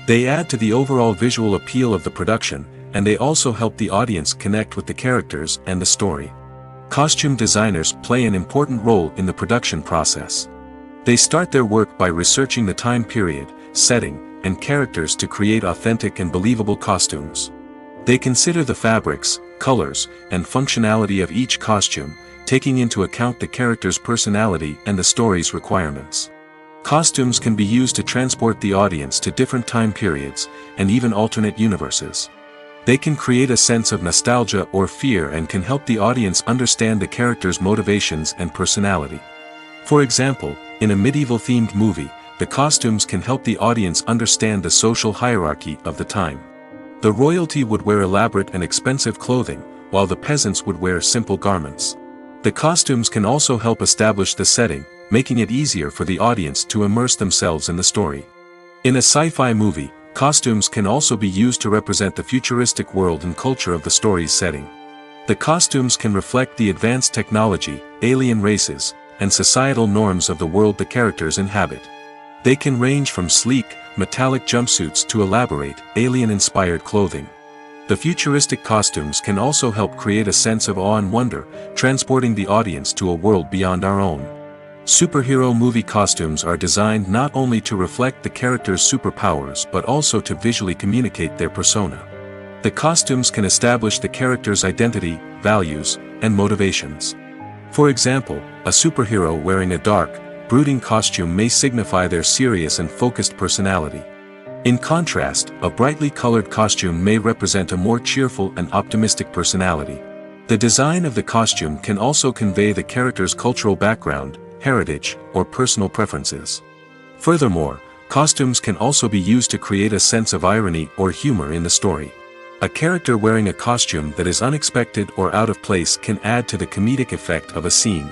They add to the overall visual appeal of the production, and they also help the audience connect with the characters and the story. Costume designers play an important role in the production process. They start their work by researching the time period, setting, and characters to create authentic and believable costumes. They consider the fabrics, colors, and functionality of each costume, taking into account the character's personality and the story's requirements. Costumes can be used to transport the audience to different time periods, and even alternate universes. They can create a sense of nostalgia or fear and can help the audience understand the character's motivations and personality. For example, in a medieval-themed movie, the costumes can help the audience understand the social hierarchy of the time. The royalty would wear elaborate and expensive clothing, while the peasants would wear simple garments. The costumes can also help establish the setting, making it easier for the audience to immerse themselves in the story. In a sci-fi movie, costumes can also be used to represent the futuristic world and culture of the story's setting. The costumes can reflect the advanced technology, alien races, and societal norms of the world the characters inhabit. They can range from sleek, metallic jumpsuits to elaborate, alien-inspired clothing. The futuristic costumes can also help create a sense of awe and wonder, transporting the audience to a world beyond our own. Superhero movie costumes are designed not only to reflect the character's superpowers but also to visually communicate their persona. The costumes can establish the character's identity, values, and motivations. For example, a superhero wearing a dark, brooding costume may signify their serious and focused personality. In contrast, a brightly colored costume may represent a more cheerful and optimistic personality. The design of the costume can also convey the character's cultural background, heritage, or personal preferences. Furthermore, costumes can also be used to create a sense of irony or humor in the story. A character wearing a costume that is unexpected or out of place can add to the comedic effect of a scene.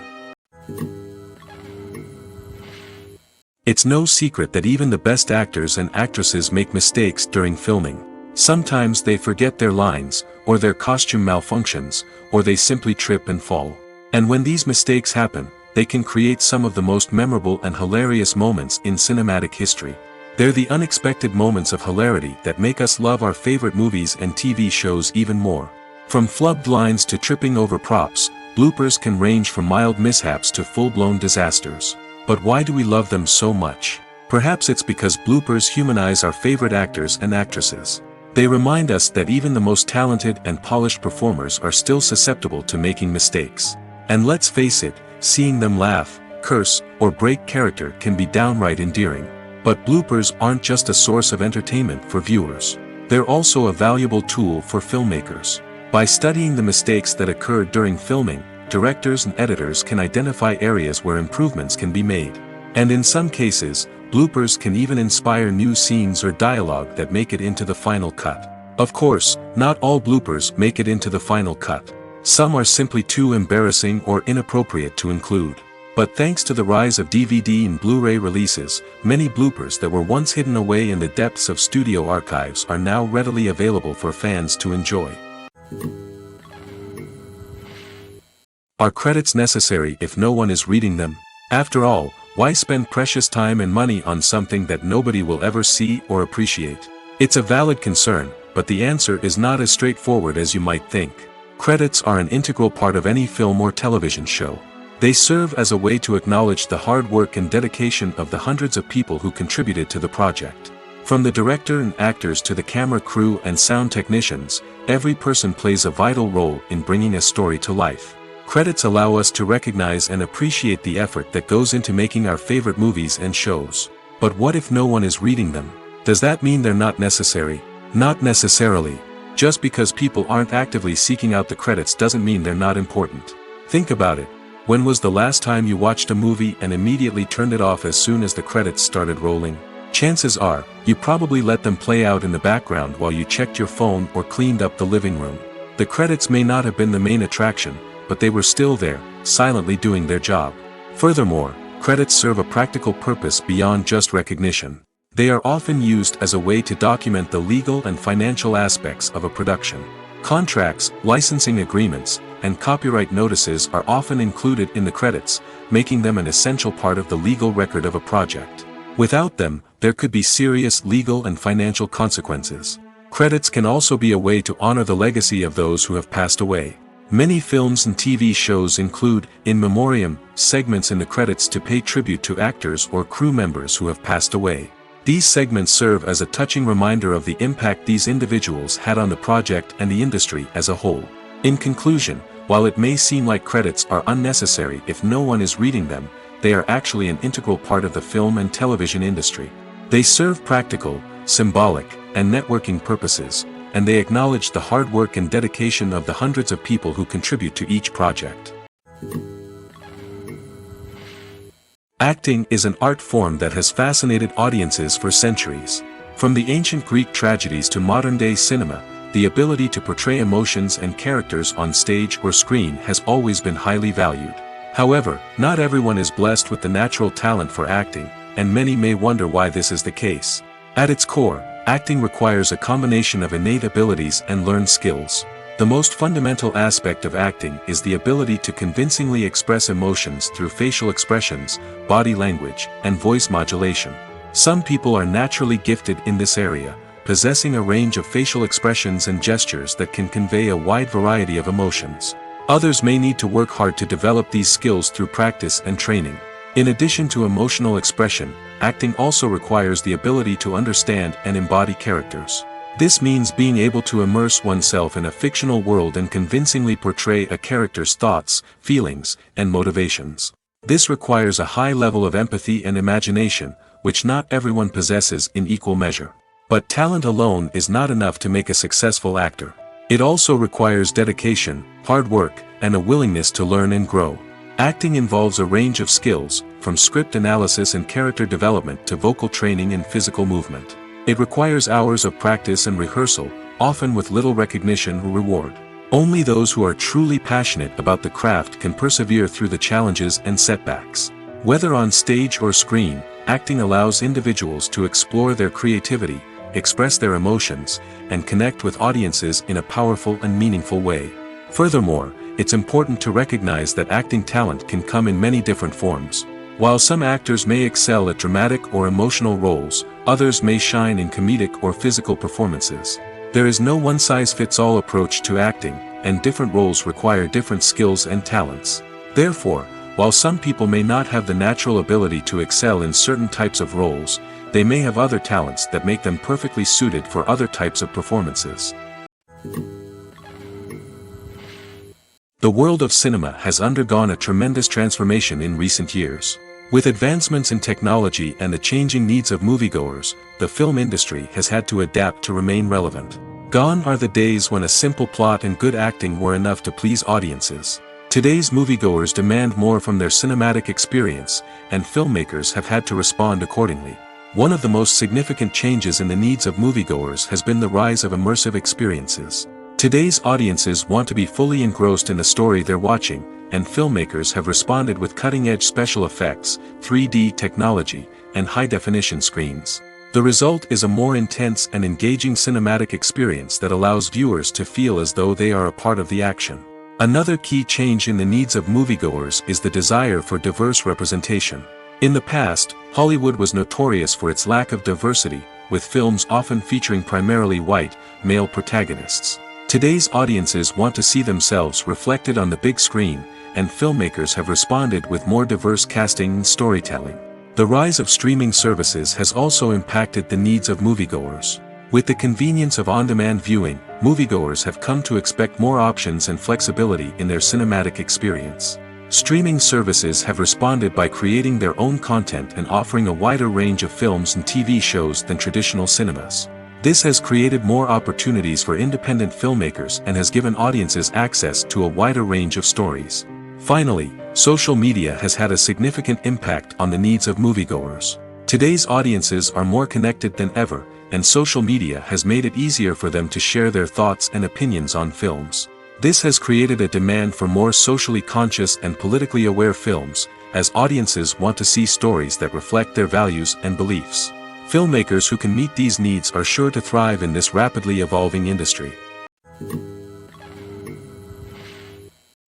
It's no secret that even the best actors and actresses make mistakes during filming. Sometimes they forget their lines, or their costume malfunctions, or they simply trip and fall. And when these mistakes happen, they can create some of the most memorable and hilarious moments in cinematic history. They're the unexpected moments of hilarity that make us love our favorite movies and TV shows even more. From flubbed lines to tripping over props, bloopers can range from mild mishaps to full-blown disasters. But why do we love them so much? Perhaps it's because bloopers humanize our favorite actors and actresses. They remind us that even the most talented and polished performers are still susceptible to making mistakes. And let's face it, seeing them laugh, curse, or break character can be downright endearing. But bloopers aren't just a source of entertainment for viewers. They're also a valuable tool for filmmakers. By studying the mistakes that occurred during filming, directors and editors can identify areas where improvements can be made. And in some cases, bloopers can even inspire new scenes or dialogue that make it into the final cut. Of course, not all bloopers make it into the final cut. Some are simply too embarrassing or inappropriate to include. But thanks to the rise of DVD and Blu-ray releases, many bloopers that were once hidden away in the depths of studio archives are now readily available for fans to enjoy. Are credits necessary if no one is reading them? After all, why spend precious time and money on something that nobody will ever see or appreciate? It's a valid concern, but the answer is not as straightforward as you might think. Credits are an integral part of any film or television show. They serve as a way to acknowledge the hard work and dedication of the hundreds of people who contributed to the project. From the director and actors to the camera crew and sound technicians, every person plays a vital role in bringing a story to life. Credits allow us to recognize and appreciate the effort that goes into making our favorite movies and shows. But what if no one is reading them? Does that mean they're not necessary? Not necessarily. Just because people aren't actively seeking out the credits doesn't mean they're not important. Think about it. When was the last time you watched a movie and immediately turned it off as soon as the credits started rolling? Chances are, you probably let them play out in the background while you checked your phone or cleaned up the living room. The credits may not have been the main attraction, but they were still there, silently doing their job. Furthermore, credits serve a practical purpose beyond just recognition. They are often used as a way to document the legal and financial aspects of a production. Contracts, licensing agreements, and copyright notices are often included in the credits, making them an essential part of the legal record of a project. Without them, there could be serious legal and financial consequences. Credits can also be a way to honor the legacy of those who have passed away. Many films and TV shows include, in memoriam, segments in the credits to pay tribute to actors or crew members who have passed away. These segments serve as a touching reminder of the impact these individuals had on the project and the industry as a whole. In conclusion, while it may seem like credits are unnecessary if no one is reading them, they are actually an integral part of the film and television industry. They serve practical, symbolic, and networking purposes, and they acknowledge the hard work and dedication of the hundreds of people who contribute to each project. Acting is an art form that has fascinated audiences for centuries. From the ancient Greek tragedies to modern-day cinema, the ability to portray emotions and characters on stage or screen has always been highly valued. However, not everyone is blessed with the natural talent for acting, and many may wonder why this is the case. At its core, acting requires a combination of innate abilities and learned skills. The most fundamental aspect of acting is the ability to convincingly express emotions through facial expressions, body language, and voice modulation. Some people are naturally gifted in this area, possessing a range of facial expressions and gestures that can convey a wide variety of emotions. Others may need to work hard to develop these skills through practice and training. In addition to emotional expression, acting also requires the ability to understand and embody characters. This means being able to immerse oneself in a fictional world and convincingly portray a character's thoughts, feelings, and motivations. This requires a high level of empathy and imagination, which not everyone possesses in equal measure. But talent alone is not enough to make a successful actor. It also requires dedication, hard work, and a willingness to learn and grow. Acting involves a range of skills, from script analysis and character development to vocal training and physical movement. It requires hours of practice and rehearsal, often with little recognition or reward. Only those who are truly passionate about the craft can persevere through the challenges and setbacks. Whether on stage or screen, acting allows individuals to explore their creativity, express their emotions, and connect with audiences in a powerful and meaningful way. Furthermore, it's important to recognize that acting talent can come in many different forms. While some actors may excel at dramatic or emotional roles, others may shine in comedic or physical performances. There is no one-size-fits-all approach to acting, and different roles require different skills and talents. Therefore, while some people may not have the natural ability to excel in certain types of roles, they may have other talents that make them perfectly suited for other types of performances. The world of cinema has undergone a tremendous transformation in recent years. With advancements in technology and the changing needs of moviegoers, the film industry has had to adapt to remain relevant. Gone are the days when a simple plot and good acting were enough to please audiences. Today's moviegoers demand more from their cinematic experience, and filmmakers have had to respond accordingly. One of the most significant changes in the needs of moviegoers has been the rise of immersive experiences. Today's audiences want to be fully engrossed in the story they're watching, and filmmakers have responded with cutting-edge special effects, 3D technology, and high-definition screens. The result is a more intense and engaging cinematic experience that allows viewers to feel as though they are a part of the action. Another key change in the needs of moviegoers is the desire for diverse representation. In the past, Hollywood was notorious for its lack of diversity, with films often featuring primarily white, male protagonists. Today's audiences want to see themselves reflected on the big screen, and filmmakers have responded with more diverse casting and storytelling. The rise of streaming services has also impacted the needs of moviegoers. With the convenience of on-demand viewing, moviegoers have come to expect more options and flexibility in their cinematic experience. Streaming services have responded by creating their own content and offering a wider range of films and TV shows than traditional cinemas. This has created more opportunities for independent filmmakers and has given audiences access to a wider range of stories. Finally, social media has had a significant impact on the needs of moviegoers. Today's audiences are more connected than ever, and social media has made it easier for them to share their thoughts and opinions on films. This has created a demand for more socially conscious and politically aware films, as audiences want to see stories that reflect their values and beliefs. Filmmakers who can meet these needs are sure to thrive in this rapidly evolving industry.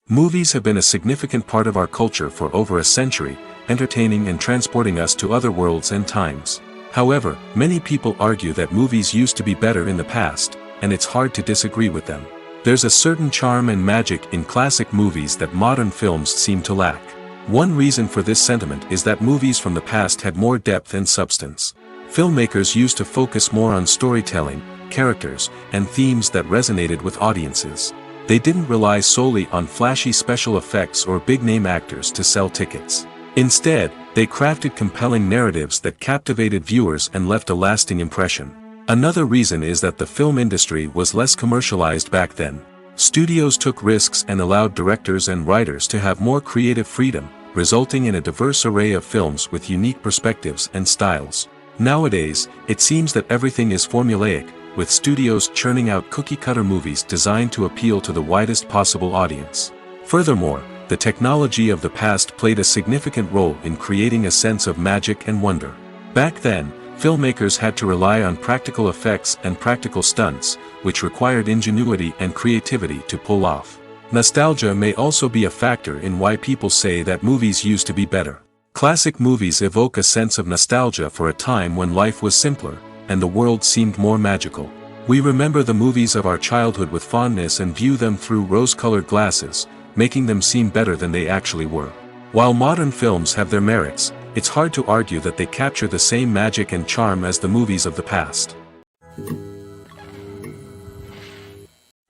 Movies have been a significant part of our culture for over a century, entertaining and transporting us to other worlds and times. However, many people argue that movies used to be better in the past, and it's hard to disagree with them. There's a certain charm and magic in classic movies that modern films seem to lack. One reason for this sentiment is that movies from the past had more depth and substance. Filmmakers used to focus more on storytelling, characters, and themes that resonated with audiences. They didn't rely solely on flashy special effects or big-name actors to sell tickets. Instead, they crafted compelling narratives that captivated viewers and left a lasting impression. Another reason is that the film industry was less commercialized back then. Studios took risks and allowed directors and writers to have more creative freedom, resulting in a diverse array of films with unique perspectives and styles. Nowadays, it seems that everything is formulaic, with studios churning out cookie-cutter movies designed to appeal to the widest possible audience. Furthermore, the technology of the past played a significant role in creating a sense of magic and wonder. Back then, filmmakers had to rely on practical effects and practical stunts, which required ingenuity and creativity to pull off. Nostalgia may also be a factor in why people say that movies used to be better. Classic movies evoke a sense of nostalgia for a time when life was simpler, and the world seemed more magical. We remember the movies of our childhood with fondness and view them through rose-colored glasses, making them seem better than they actually were. While modern films have their merits, it's hard to argue that they capture the same magic and charm as the movies of the past.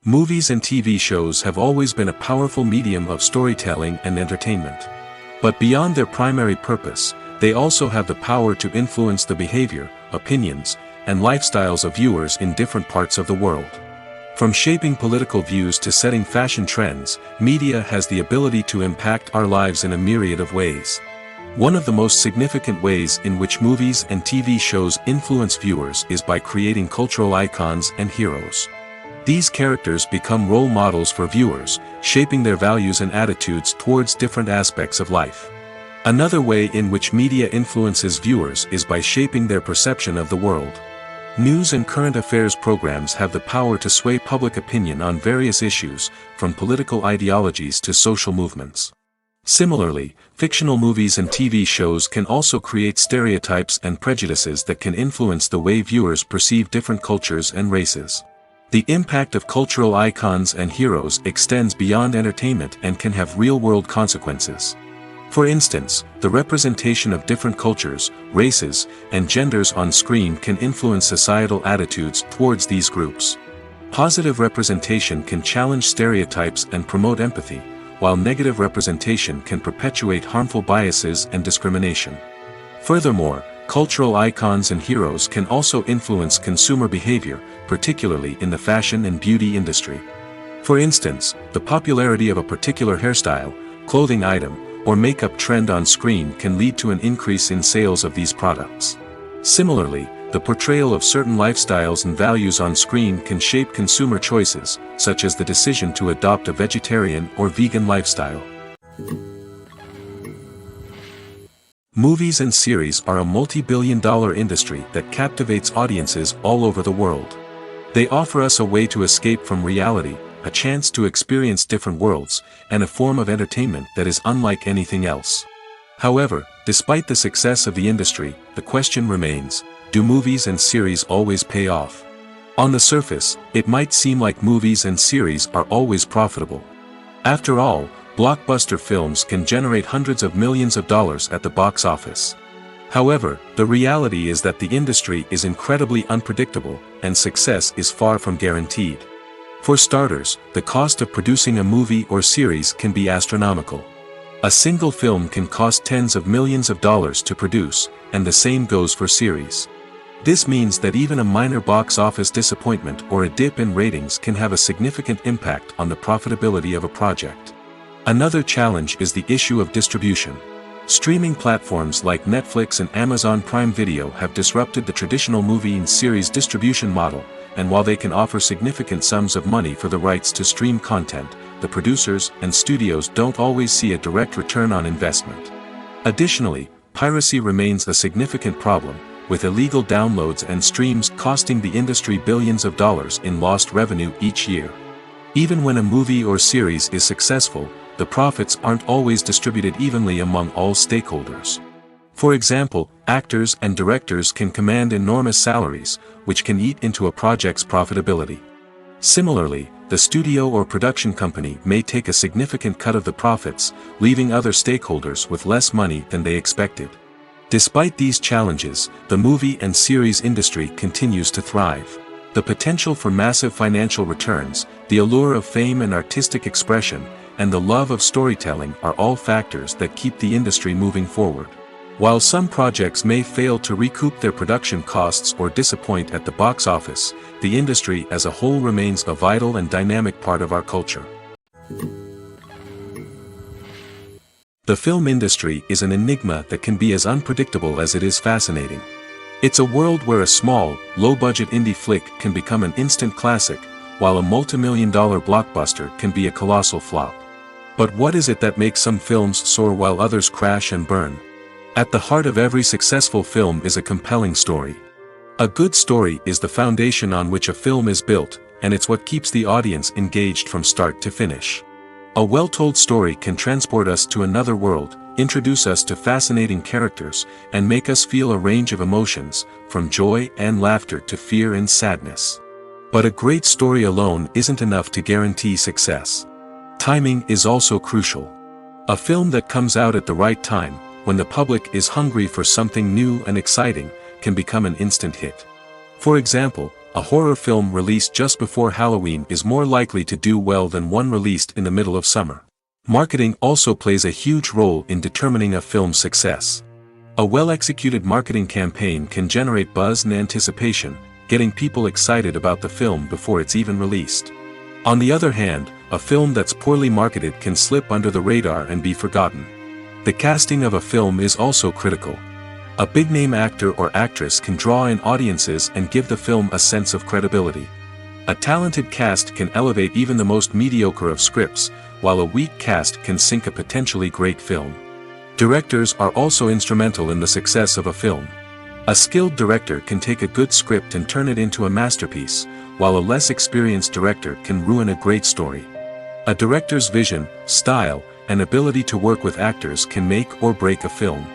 Movies and TV shows have always been a powerful medium of storytelling and entertainment. But beyond their primary purpose, they also have the power to influence the behavior, opinions, and lifestyles of viewers in different parts of the world. From shaping political views to setting fashion trends, media has the ability to impact our lives in a myriad of ways. One of the most significant ways in which movies and TV shows influence viewers is by creating cultural icons and heroes. These characters become role models for viewers, shaping their values and attitudes towards different aspects of life. Another way in which media influences viewers is by shaping their perception of the world. News and current affairs programs have the power to sway public opinion on various issues, from political ideologies to social movements. Similarly, fictional movies and TV shows can also create stereotypes and prejudices that can influence the way viewers perceive different cultures and races. The impact of cultural icons and heroes extends beyond entertainment and can have real-world consequences. For instance, the representation of different cultures, races, and genders on screen can influence societal attitudes towards these groups. Positive representation can challenge stereotypes and promote empathy, while negative representation can perpetuate harmful biases and discrimination. Furthermore, cultural icons and heroes can also influence consumer behavior, particularly in the fashion and beauty industry. For instance, the popularity of a particular hairstyle, clothing item, or makeup trend on screen can lead to an increase in sales of these products. Similarly, the portrayal of certain lifestyles and values on screen can shape consumer choices, such as the decision to adopt a vegetarian or vegan lifestyle. Movies and series are a multi-billion-dollar industry that captivates audiences all over the world. They offer us a way to escape from reality, a chance to experience different worlds, and a form of entertainment that is unlike anything else. However, despite the success of the industry, the question remains, do movies and series always pay off? On the surface, it might seem like movies and series are always profitable. After all, blockbuster films can generate hundreds of millions of dollars at the box office. However, the reality is that the industry is incredibly unpredictable, and success is far from guaranteed. For starters, the cost of producing a movie or series can be astronomical. A single film can cost tens of millions of dollars to produce, and the same goes for series. This means that even a minor box office disappointment or a dip in ratings can have a significant impact on the profitability of a project. Another challenge is the issue of distribution. Streaming platforms like Netflix and Amazon Prime Video have disrupted the traditional movie and series distribution model, and while they can offer significant sums of money for the rights to stream content, the producers and studios don't always see a direct return on investment. Additionally, piracy remains a significant problem, with illegal downloads and streams costing the industry billions of dollars in lost revenue each year. Even when a movie or series is successful, the profits aren't always distributed evenly among all stakeholders. For example, actors and directors can command enormous salaries, which can eat into a project's profitability. Similarly, the studio or production company may take a significant cut of the profits, leaving other stakeholders with less money than they expected. Despite these challenges, the movie and series industry continues to thrive. The potential for massive financial returns, the allure of fame and artistic expression, and the love of storytelling are all factors that keep the industry moving forward. While some projects may fail to recoup their production costs or disappoint at the box office, the industry as a whole remains a vital and dynamic part of our culture. The film industry is an enigma that can be as unpredictable as it is fascinating. It's a world where a small, low-budget indie flick can become an instant classic, while a multi-million-dollar blockbuster can be a colossal flop. But what is it that makes some films soar while others crash and burn? At the heart of every successful film is a compelling story. A good story is the foundation on which a film is built, and it's what keeps the audience engaged from start to finish. A well-told story can transport us to another world, introduce us to fascinating characters, and make us feel a range of emotions, from joy and laughter to fear and sadness. But a great story alone isn't enough to guarantee success. Timing is also crucial. A film that comes out at the right time, when the public is hungry for something new and exciting, can become an instant hit. For example, A horror film released just before Halloween is more likely to do well than one released in the middle of summer. Marketing also plays a huge role in determining a film's success. A well-executed marketing campaign can generate buzz and anticipation, getting people excited about the film before it's even released. On the other hand, a film that's poorly marketed can slip under the radar and be forgotten. The casting of a film is also critical. A big-name actor or actress can draw in audiences and give the film a sense of credibility. A talented cast can elevate even the most mediocre of scripts, while a weak cast can sink a potentially great film. Directors are also instrumental in the success of a film. A skilled director can take a good script and turn it into a masterpiece, while a less experienced director can ruin a great story. A director's vision, style, and ability to work with actors can make or break a film.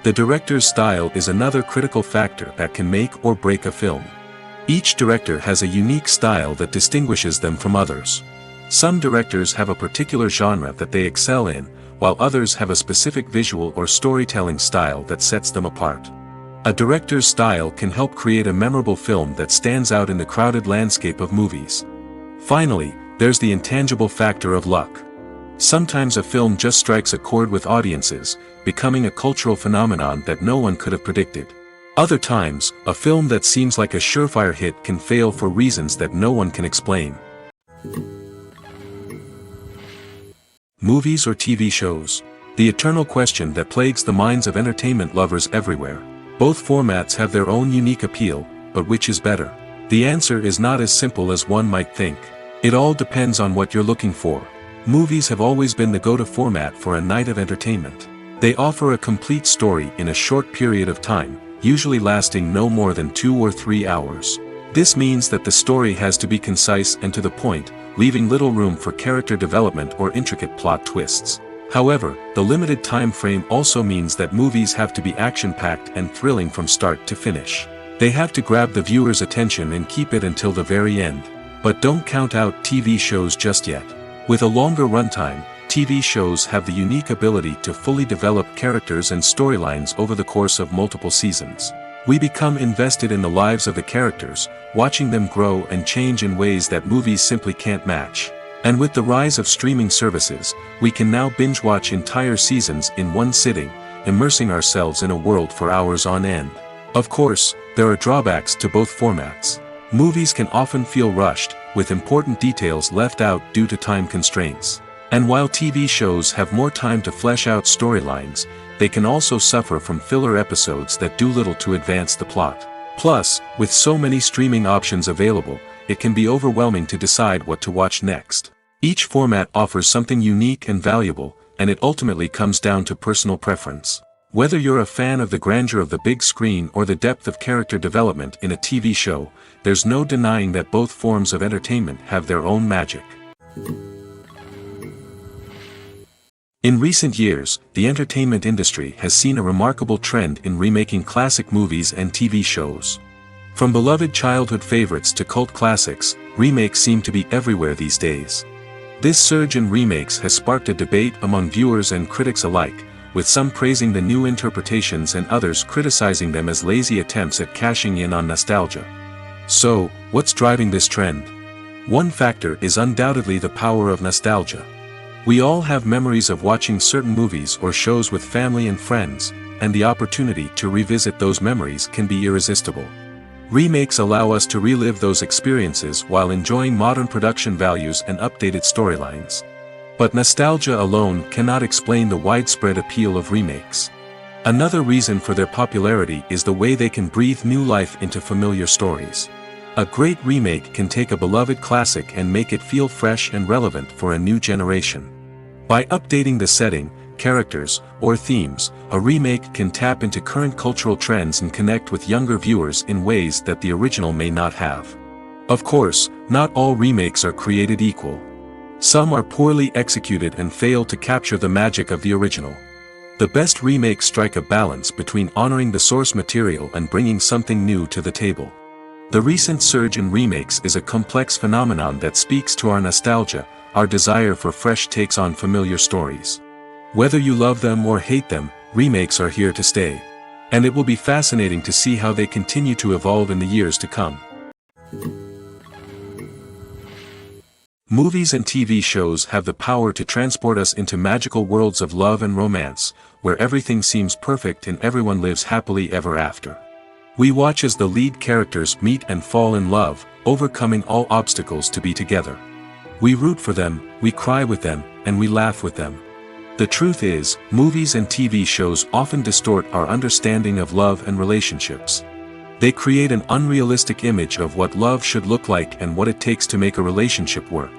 The director's style is another critical factor that can make or break a film. Each director has a unique style that distinguishes them from others. Some directors have a particular genre that they excel in, while others have a specific visual or storytelling style that sets them apart. A director's style can help create a memorable film that stands out in the crowded landscape of movies. Finally, there's the intangible factor of luck. Sometimes a film just strikes a chord with audiences, becoming a cultural phenomenon that no one could have predicted. Other times, a film that seems like a surefire hit can fail for reasons that no one can explain. Movies or TV shows? The eternal question that plagues the minds of entertainment lovers everywhere. Both formats have their own unique appeal, but which is better? The answer is not as simple as one might think. It all depends on what you're looking for. Movies have always been the go-to format for a night of entertainment. They offer a complete story in a short period of time, usually lasting no more than 2 or 3 hours. This means that the story has to be concise and to the point, leaving little room for character development or intricate plot twists. However, the limited time frame also means that movies have to be action-packed and thrilling from start to finish. They have to grab the viewer's attention and keep it until the very end. But don't count out TV shows just yet. With a longer runtime, TV shows have the unique ability to fully develop characters and storylines over the course of multiple seasons. We become invested in the lives of the characters, watching them grow and change in ways that movies simply can't match. And with the rise of streaming services, we can now binge-watch entire seasons in one sitting, immersing ourselves in a world for hours on end. Of course, there are drawbacks to both formats. Movies can often feel rushed, with important details left out due to time constraints. And while TV shows have more time to flesh out storylines, they can also suffer from filler episodes that do little to advance the plot. Plus, with so many streaming options available, it can be overwhelming to decide what to watch next. Each format offers something unique and valuable, and it ultimately comes down to personal preference. Whether you're a fan of the grandeur of the big screen or the depth of character development in a TV show, there's no denying that both forms of entertainment have their own magic. In recent years, the entertainment industry has seen a remarkable trend in remaking classic movies and TV shows. From beloved childhood favorites to cult classics, remakes seem to be everywhere these days. This surge in remakes has sparked a debate among viewers and critics alike, with some praising the new interpretations and others criticizing them as lazy attempts at cashing in on nostalgia. So, what's driving this trend? One factor is undoubtedly the power of nostalgia. We all have memories of watching certain movies or shows with family and friends, and the opportunity to revisit those memories can be irresistible. Remakes allow us to relive those experiences while enjoying modern production values and updated storylines. But nostalgia alone cannot explain the widespread appeal of remakes. Another reason for their popularity is the way they can breathe new life into familiar stories. A great remake can take a beloved classic and make it feel fresh and relevant for a new generation. By updating the setting, characters, or themes, a remake can tap into current cultural trends and connect with younger viewers in ways that the original may not have. Of course, not all remakes are created equal. Some are poorly executed and fail to capture the magic of the original. The best remakes strike a balance between honoring the source material and bringing something new to the table. The recent surge in remakes is a complex phenomenon that speaks to our nostalgia, our desire for fresh takes on familiar stories. Whether you love them or hate them, remakes are here to stay. And it will be fascinating to see how they continue to evolve in the years to come. Movies and TV shows have the power to transport us into magical worlds of love and romance, where everything seems perfect and everyone lives happily ever after. We watch as the lead characters meet and fall in love, overcoming all obstacles to be together. We root for them, we cry with them, and we laugh with them. The truth is, movies and TV shows often distort our understanding of love and relationships. They create an unrealistic image of what love should look like and what it takes to make a relationship work.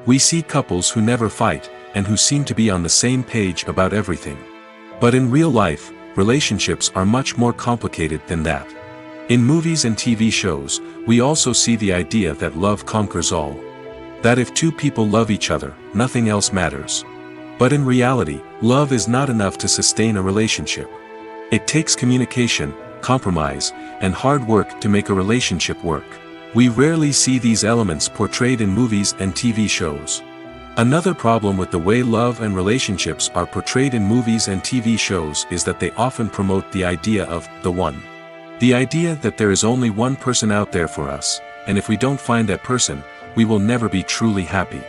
We see couples who never fight, and who seem to be on the same page about everything. But in real life, relationships are much more complicated than that. In movies and TV shows, we also see the idea that love conquers all. That if two people love each other, nothing else matters. But in reality, love is not enough to sustain a relationship. It takes communication, compromise, and hard work to make a relationship work. We rarely see these elements portrayed in movies and TV shows. Another problem with the way love and relationships are portrayed in movies and TV shows is that they often promote the idea of the one. The idea that there is only one person out there for us, and if we don't find that person, we will never be truly happy.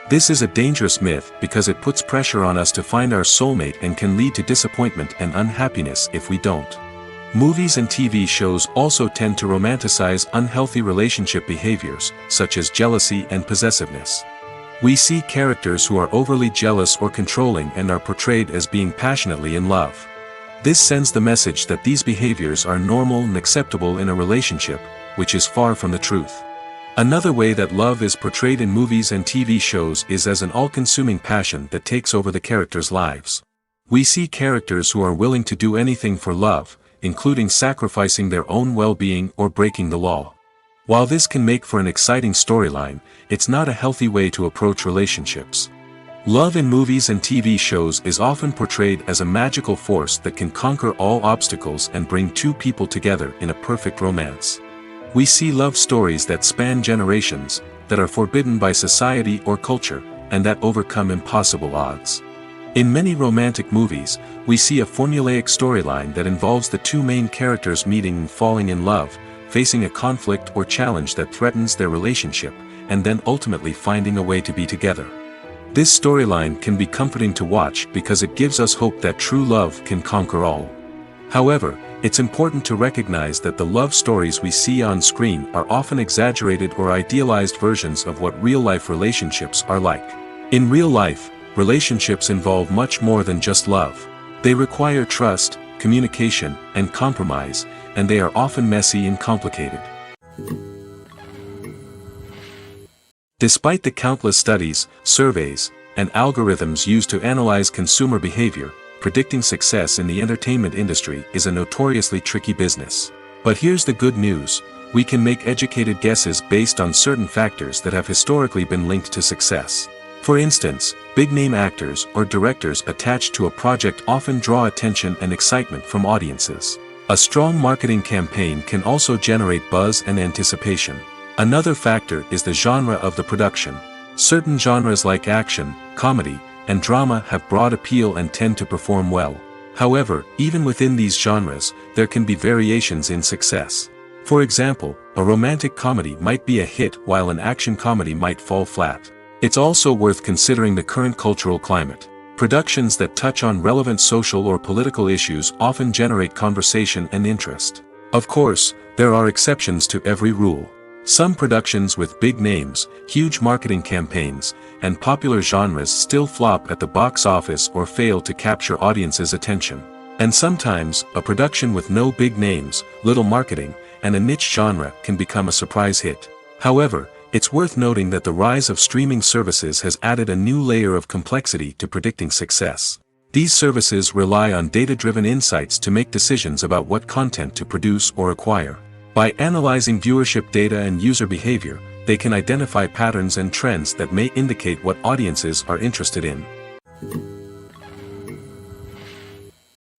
This is a dangerous myth because it puts pressure on us to find our soulmate and can lead to disappointment and unhappiness if we don't. Movies and TV shows also tend to romanticize unhealthy relationship behaviors, such as jealousy and possessiveness. We see characters who are overly jealous or controlling and are portrayed as being passionately in love. This sends the message that these behaviors are normal and acceptable in a relationship, which is far from the truth. Another way that love is portrayed in movies and TV shows is as an all-consuming passion that takes over the characters' lives. We see characters who are willing to do anything for love, including sacrificing their own well-being or breaking the law. While this can make for an exciting storyline, it's not a healthy way to approach relationships. Love in movies and TV shows is often portrayed as a magical force that can conquer all obstacles and bring two people together in a perfect romance. We see love stories that span generations, that are forbidden by society or culture, and that overcome impossible odds. In many romantic movies, we see a formulaic storyline that involves the two main characters meeting and falling in love, facing a conflict or challenge that threatens their relationship, and then ultimately finding a way to be together. This storyline can be comforting to watch because it gives us hope that true love can conquer all. However, it's important to recognize that the love stories we see on screen are often exaggerated or idealized versions of what real-life relationships are like. In real life, relationships involve much more than just love. They require trust, communication, and compromise, and they are often messy and complicated. Despite the countless studies, surveys, and algorithms used to analyze consumer behavior, predicting success in the entertainment industry is a notoriously tricky business. But here's the good news: we can make educated guesses based on certain factors that have historically been linked to success. For instance, big-name actors or directors attached to a project often draw attention and excitement from audiences. A strong marketing campaign can also generate buzz and anticipation. Another factor is the genre of the production. Certain genres like action, comedy, and drama have broad appeal and tend to perform well. However, even within these genres, there can be variations in success. For example, a romantic comedy might be a hit while an action comedy might fall flat. It's also worth considering the current cultural climate. Productions that touch on relevant social or political issues often generate conversation and interest. Of course, there are exceptions to every rule. Some productions with big names, huge marketing campaigns, and popular genres still flop at the box office or fail to capture audiences' attention. And sometimes, a production with no big names, little marketing, and a niche genre can become a surprise hit. However, it's worth noting that the rise of streaming services has added a new layer of complexity to predicting success. These services rely on data-driven insights to make decisions about what content to produce or acquire. By analyzing viewership data and user behavior, they can identify patterns and trends that may indicate what audiences are interested in.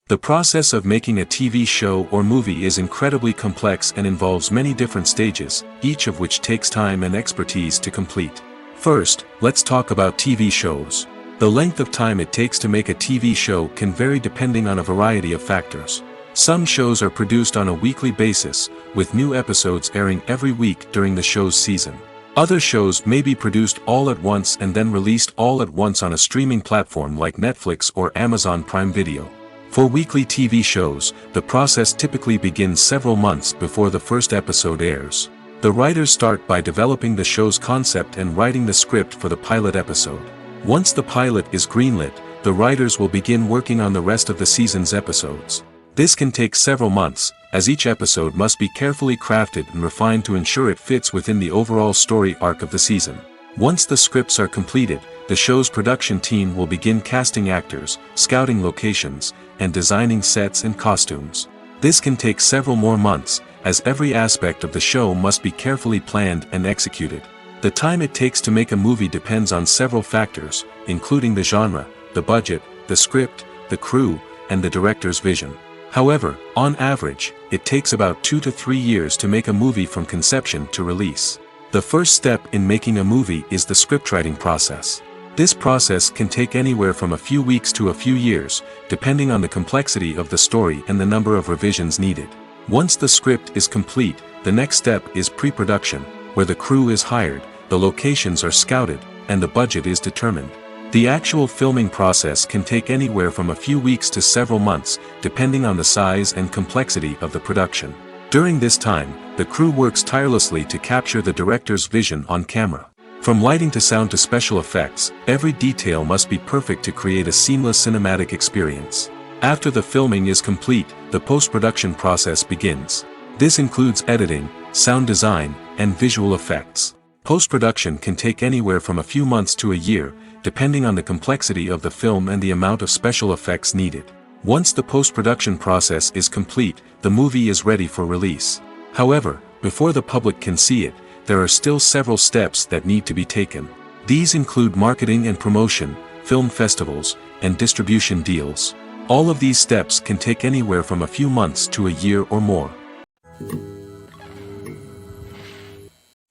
The process of making a TV show or movie is incredibly complex and involves many different stages, each of which takes time and expertise to complete. First, let's talk about TV shows. The length of time it takes to make a TV show can vary depending on a variety of factors. Some shows are produced on a weekly basis, with new episodes airing every week during the show's season. Other shows may be produced all at once and then released all at once on a streaming platform like Netflix or Amazon Prime Video. For weekly TV shows, the process typically begins several months before the first episode airs. The writers start by developing the show's concept and writing the script for the pilot episode. Once the pilot is greenlit, the writers will begin working on the rest of the season's episodes. This can take several months, as each episode must be carefully crafted and refined to ensure it fits within the overall story arc of the season. Once the scripts are completed, the show's production team will begin casting actors, scouting locations, and designing sets and costumes. This can take several more months, as every aspect of the show must be carefully planned and executed. The time it takes to make a movie depends on several factors, including the genre, the budget, the script, the crew, and the director's vision. However, on average, it takes about 2 to 3 years to make a movie from conception to release. The first step in making a movie is the scriptwriting process. This process can take anywhere from a few weeks to a few years, depending on the complexity of the story and the number of revisions needed. Once the script is complete, the next step is pre-production, where the crew is hired, the locations are scouted, and the budget is determined. The actual filming process can take anywhere from a few weeks to several months, depending on the size and complexity of the production. During this time, the crew works tirelessly to capture the director's vision on camera. From lighting to sound to special effects, every detail must be perfect to create a seamless cinematic experience. After the filming is complete, the post-production process begins. This includes editing, sound design, and visual effects. Post-production can take anywhere from a few months to a year, depending on the complexity of the film and the amount of special effects needed. Once the post-production process is complete, the movie is ready for release. However, before the public can see it, there are still several steps that need to be taken. These include marketing and promotion, film festivals, and distribution deals. All of these steps can take anywhere from a few months to a year or more.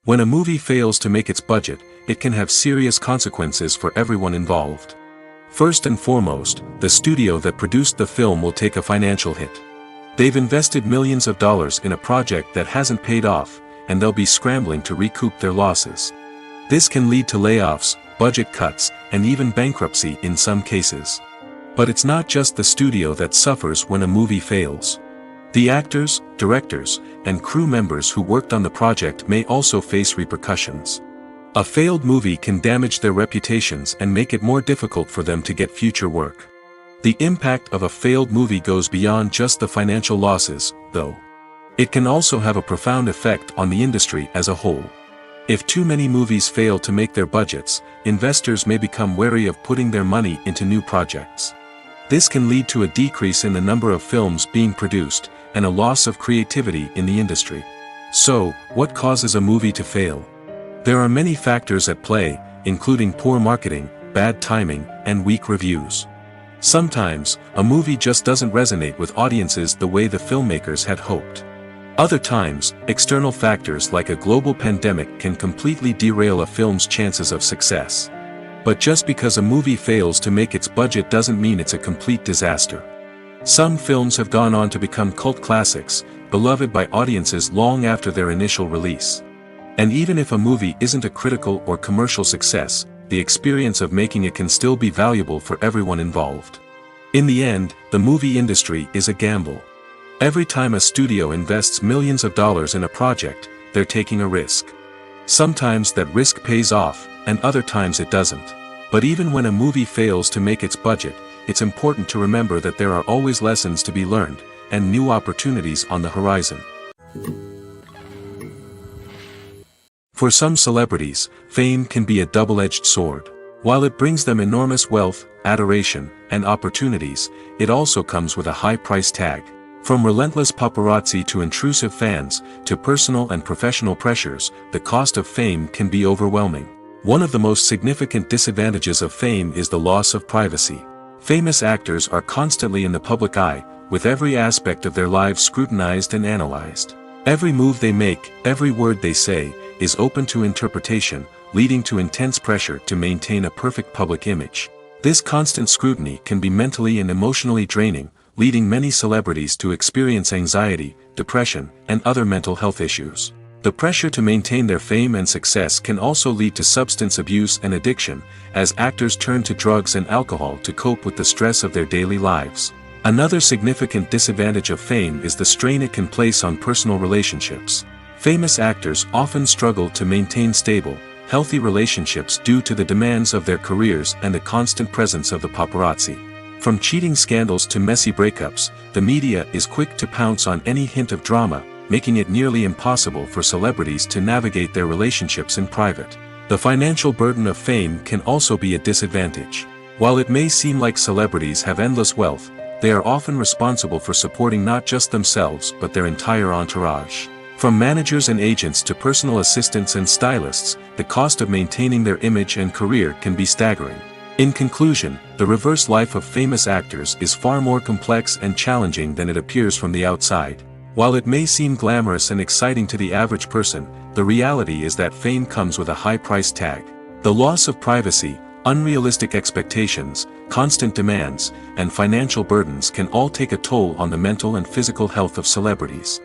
When a movie fails to make its budget, it can have serious consequences for everyone involved. First and foremost, the studio that produced the film will take a financial hit. They've invested millions of dollars in a project that hasn't paid off, and they'll be scrambling to recoup their losses. This can lead to layoffs, budget cuts, and even bankruptcy in some cases. But it's not just the studio that suffers when a movie fails. The actors, directors, and crew members who worked on the project may also face repercussions. A failed movie can damage their reputations and make it more difficult for them to get future work. The impact of a failed movie goes beyond just the financial losses, though. It can also have a profound effect on the industry as a whole. If too many movies fail to make their budgets, investors may become wary of putting their money into new projects. This can lead to a decrease in the number of films being produced, and a loss of creativity in the industry. So, what causes a movie to fail? There are many factors at play, including poor marketing, bad timing, and weak reviews. Sometimes, a movie just doesn't resonate with audiences the way the filmmakers had hoped. Other times, external factors like a global pandemic can completely derail a film's chances of success. But just because a movie fails to make its budget doesn't mean it's a complete disaster. Some films have gone on to become cult classics, beloved by audiences long after their initial release. And even if a movie isn't a critical or commercial success, the experience of making it can still be valuable for everyone involved. In the end, the movie industry is a gamble. Every time a studio invests millions of dollars in a project, they're taking a risk. Sometimes that risk pays off, and other times it doesn't. But even when a movie fails to make its budget, it's important to remember that there are always lessons to be learned, and new opportunities on the horizon. For some celebrities, fame can be a double-edged sword. While it brings them enormous wealth, adoration, and opportunities, it also comes with a high price tag. From relentless paparazzi to intrusive fans, to personal and professional pressures, the cost of fame can be overwhelming. One of the most significant disadvantages of fame is the loss of privacy. Famous actors are constantly in the public eye, with every aspect of their lives scrutinized and analyzed. Every move they make, every word they say, is open to interpretation, leading to intense pressure to maintain a perfect public image. This constant scrutiny can be mentally and emotionally draining, leading many celebrities to experience anxiety, depression, and other mental health issues. The pressure to maintain their fame and success can also lead to substance abuse and addiction, as actors turn to drugs and alcohol to cope with the stress of their daily lives. Another significant disadvantage of fame is the strain it can place on personal relationships. Famous actors often struggle to maintain stable, healthy relationships due to the demands of their careers and the constant presence of the paparazzi. From cheating scandals to messy breakups, the media is quick to pounce on any hint of drama, making it nearly impossible for celebrities to navigate their relationships in private. The financial burden of fame can also be a disadvantage. While it may seem like celebrities have endless wealth, they are often responsible for supporting not just themselves but their entire entourage. From managers and agents to personal assistants and stylists, the cost of maintaining their image and career can be staggering. In conclusion, the reverse life of famous actors is far more complex and challenging than it appears from the outside. While it may seem glamorous and exciting to the average person, the reality is that fame comes with a high price tag. The loss of privacy, unrealistic expectations, constant demands, and financial burdens can all take a toll on the mental and physical health of celebrities.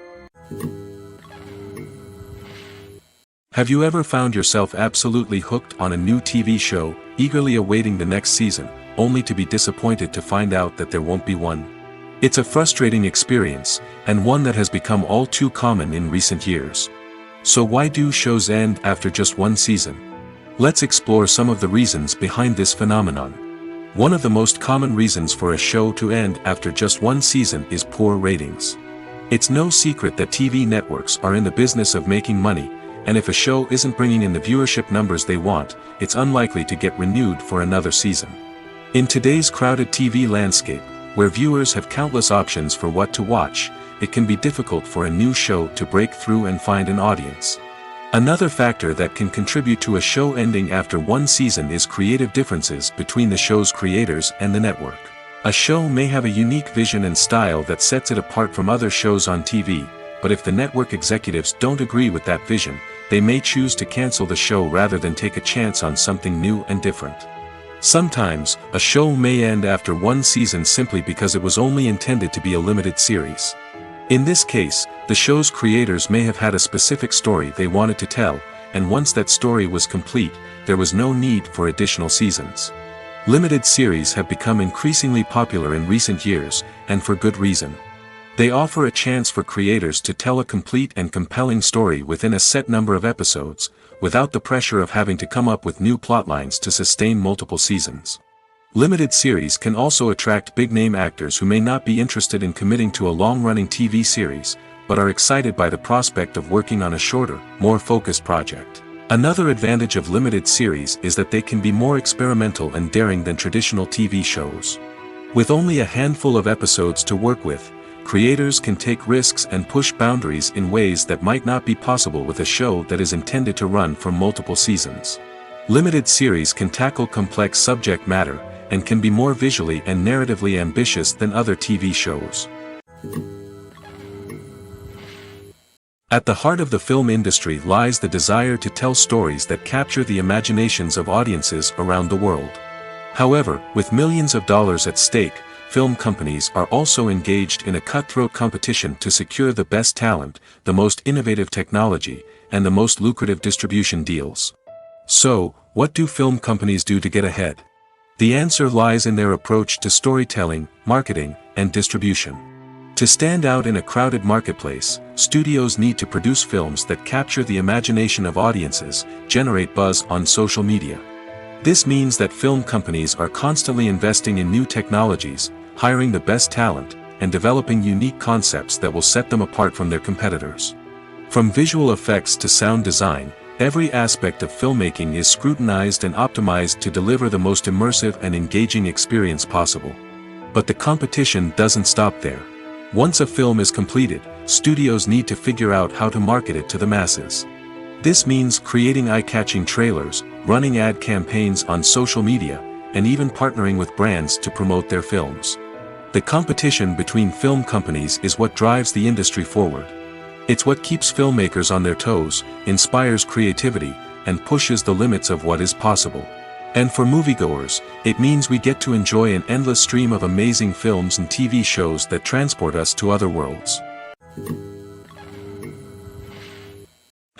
Have you ever found yourself absolutely hooked on a new TV show, eagerly awaiting the next season, only to be disappointed to find out that there won't be one? It's a frustrating experience, and one that has become all too common in recent years. So why do shows end after just one season? Let's explore some of the reasons behind this phenomenon. One of the most common reasons for a show to end after just one season is poor ratings. It's no secret that TV networks are in the business of making money, and if a show isn't bringing in the viewership numbers they want, it's unlikely to get renewed for another season. In today's crowded TV landscape, where viewers have countless options for what to watch, it can be difficult for a new show to break through and find an audience. Another factor that can contribute to a show ending after one season is creative differences between the show's creators and the network. A show may have a unique vision and style that sets it apart from other shows on TV, but if the network executives don't agree with that vision, they may choose to cancel the show rather than take a chance on something new and different. Sometimes, a show may end after one season simply because it was only intended to be a limited series. In this case, the show's creators may have had a specific story they wanted to tell, and once that story was complete, there was no need for additional seasons. Limited series have become increasingly popular in recent years, and for good reason. They offer a chance for creators to tell a complete and compelling story within a set number of episodes, without the pressure of having to come up with new plotlines to sustain multiple seasons. Limited series can also attract big-name actors who may not be interested in committing to a long-running TV series, but are excited by the prospect of working on a shorter, more focused project. Another advantage of limited series is that they can be more experimental and daring than traditional TV shows. With only a handful of episodes to work with, creators can take risks and push boundaries in ways that might not be possible with a show that is intended to run for multiple seasons. Limited series can tackle complex subject matter, and can be more visually and narratively ambitious than other TV shows. At the heart of the film industry lies the desire to tell stories that capture the imaginations of audiences around the world. However, with millions of dollars at stake, film companies are also engaged in a cutthroat competition to secure the best talent, the most innovative technology, and the most lucrative distribution deals. So, what do film companies do to get ahead? The answer lies in their approach to storytelling, marketing, and distribution. To stand out in a crowded marketplace, studios need to produce films that capture the imagination of audiences, generate buzz on social media. This means that film companies are constantly investing in new technologies, hiring the best talent, and developing unique concepts that will set them apart from their competitors. From visual effects to sound design, every aspect of filmmaking is scrutinized and optimized to deliver the most immersive and engaging experience possible. But the competition doesn't stop there. Once a film is completed, studios need to figure out how to market it to the masses. This means creating eye-catching trailers, running ad campaigns on social media, and even partnering with brands to promote their films. The competition between film companies is what drives the industry forward. It's what keeps filmmakers on their toes, inspires creativity, and pushes the limits of what is possible. And for moviegoers, it means we get to enjoy an endless stream of amazing films and TV shows that transport us to other worlds.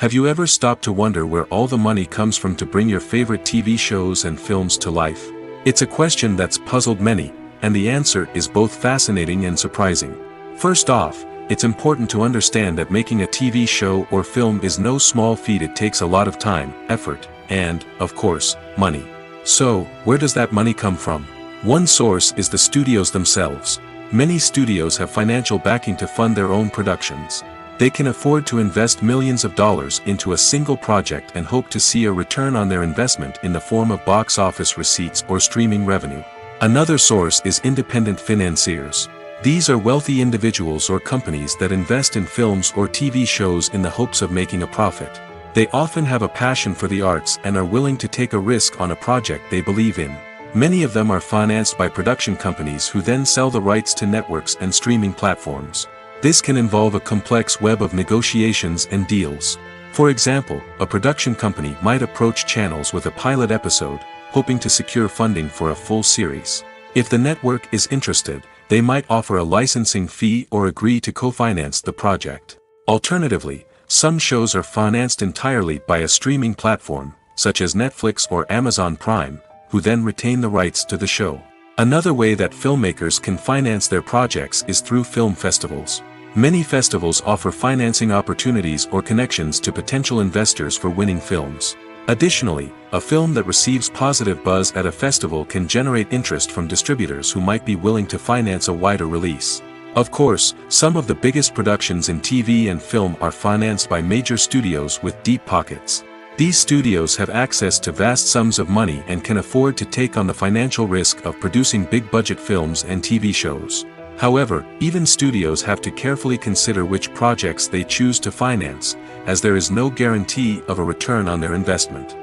Have you ever stopped to wonder where all the money comes from to bring your favorite TV shows and films to life? It's a question that's puzzled many, and the answer is both fascinating and surprising. First off, it's important to understand that making a TV show or film is no small feat. It takes a lot of time, effort, and, of course, money. So, where does that money come from? One source is the studios themselves. Many studios have financial backing to fund their own productions. They can afford to invest millions of dollars into a single project and hope to see a return on their investment in the form of box office receipts or streaming revenue. Another source is independent financiers. These are wealthy individuals or companies that invest in films or TV shows in the hopes of making a profit. They often have a passion for the arts and are willing to take a risk on a project they believe in. Many of them are financed by production companies who then sell the rights to networks and streaming platforms. This can involve a complex web of negotiations and deals. For example, a production company might approach channels with a pilot episode, hoping to secure funding for a full series. If the network is interested, they might offer a licensing fee or agree to co-finance the project. Alternatively, some shows are financed entirely by a streaming platform, such as Netflix or Amazon Prime, who then retain the rights to the show. Another way that filmmakers can finance their projects is through film festivals. Many festivals offer financing opportunities or connections to potential investors for winning films. Additionally, a film that receives positive buzz at a festival can generate interest from distributors who might be willing to finance a wider release. Of course, some of the biggest productions in TV and film are financed by major studios with deep pockets. These studios have access to vast sums of money and can afford to take on the financial risk of producing big-budget films and TV shows. However, even studios have to carefully consider which projects they choose to finance, as there is no guarantee of a return on their investment.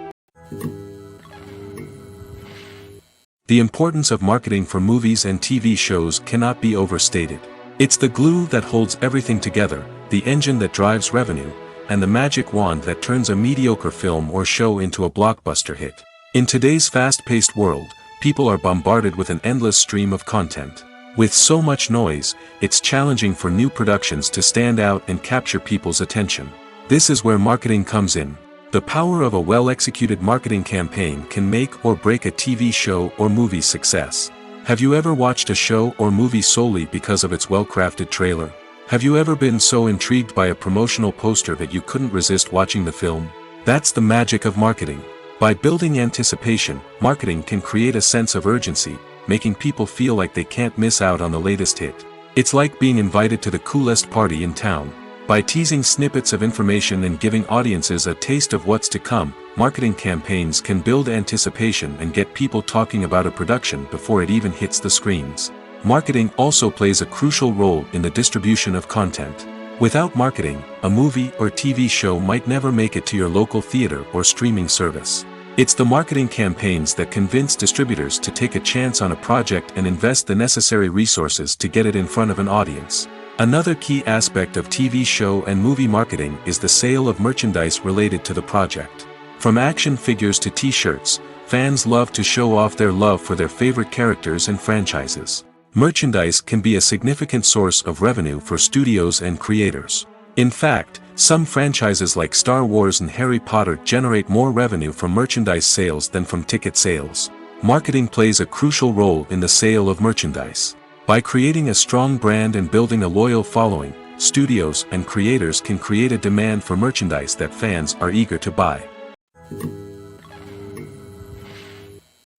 The importance of marketing for movies and TV shows cannot be overstated. It's the glue that holds everything together, the engine that drives revenue, and the magic wand that turns a mediocre film or show into a blockbuster hit. In today's fast-paced world, people are bombarded with an endless stream of content. With so much noise, it's challenging for new productions to stand out and capture people's attention. This is where marketing comes in. The power of a well-executed marketing campaign can make or break a TV show or movie's success. Have you ever watched a show or movie solely because of its well-crafted trailer? Have you ever been so intrigued by a promotional poster that you couldn't resist watching the film? That's the magic of marketing. By building anticipation, marketing can create a sense of urgency, making people feel like they can't miss out on the latest hit. It's like being invited to the coolest party in town. By teasing snippets of information and giving audiences a taste of what's to come, marketing campaigns can build anticipation and get people talking about a production before it even hits the screens. Marketing also plays a crucial role in the distribution of content. Without marketing, a movie or TV show might never make it to your local theater or streaming service. It's the marketing campaigns that convince distributors to take a chance on a project and invest the necessary resources to get it in front of an audience. Another key aspect of TV show and movie marketing is the sale of merchandise related to the project. From action figures to t-shirts, fans love to show off their love for their favorite characters and franchises. Merchandise can be a significant source of revenue for studios and creators. In fact, some franchises like Star Wars and Harry Potter generate more revenue from merchandise sales than from ticket sales. Marketing plays a crucial role in the sale of merchandise. By creating a strong brand and building a loyal following, studios and creators can create a demand for merchandise that fans are eager to buy.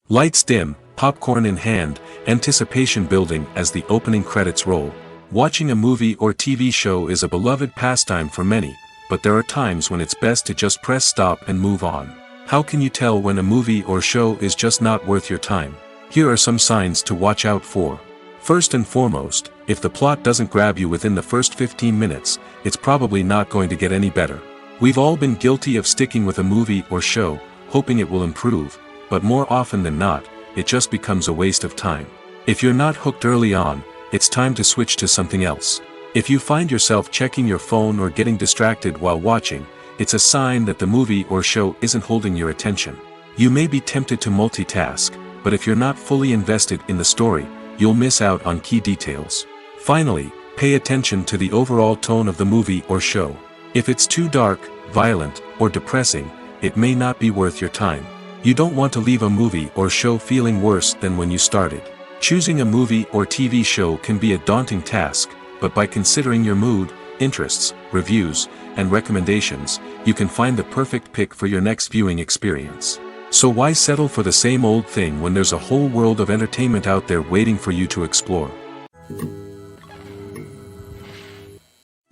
Lights dim, popcorn in hand, anticipation building as the opening credits roll. Watching a movie or TV show is a beloved pastime for many, but there are times when it's best to just press stop and move on. How can you tell when a movie or show is just not worth your time? Here are some signs to watch out for. First and foremost, if the plot doesn't grab you within the first 15 minutes, it's probably not going to get any better. We've all been guilty of sticking with a movie or show, hoping it will improve, but more often than not, it just becomes a waste of time. If you're not hooked early on, it's time to switch to something else. If you find yourself checking your phone or getting distracted while watching, it's a sign that the movie or show isn't holding your attention. You may be tempted to multitask, but if you're not fully invested in the story, you'll miss out on key details. Finally, pay attention to the overall tone of the movie or show. If it's too dark, violent, or depressing, it may not be worth your time. You don't want to leave a movie or show feeling worse than when you started. Choosing a movie or TV show can be a daunting task, but by considering your mood, interests, reviews, and recommendations, you can find the perfect pick for your next viewing experience. So why settle for the same old thing when there's a whole world of entertainment out there waiting for you to explore?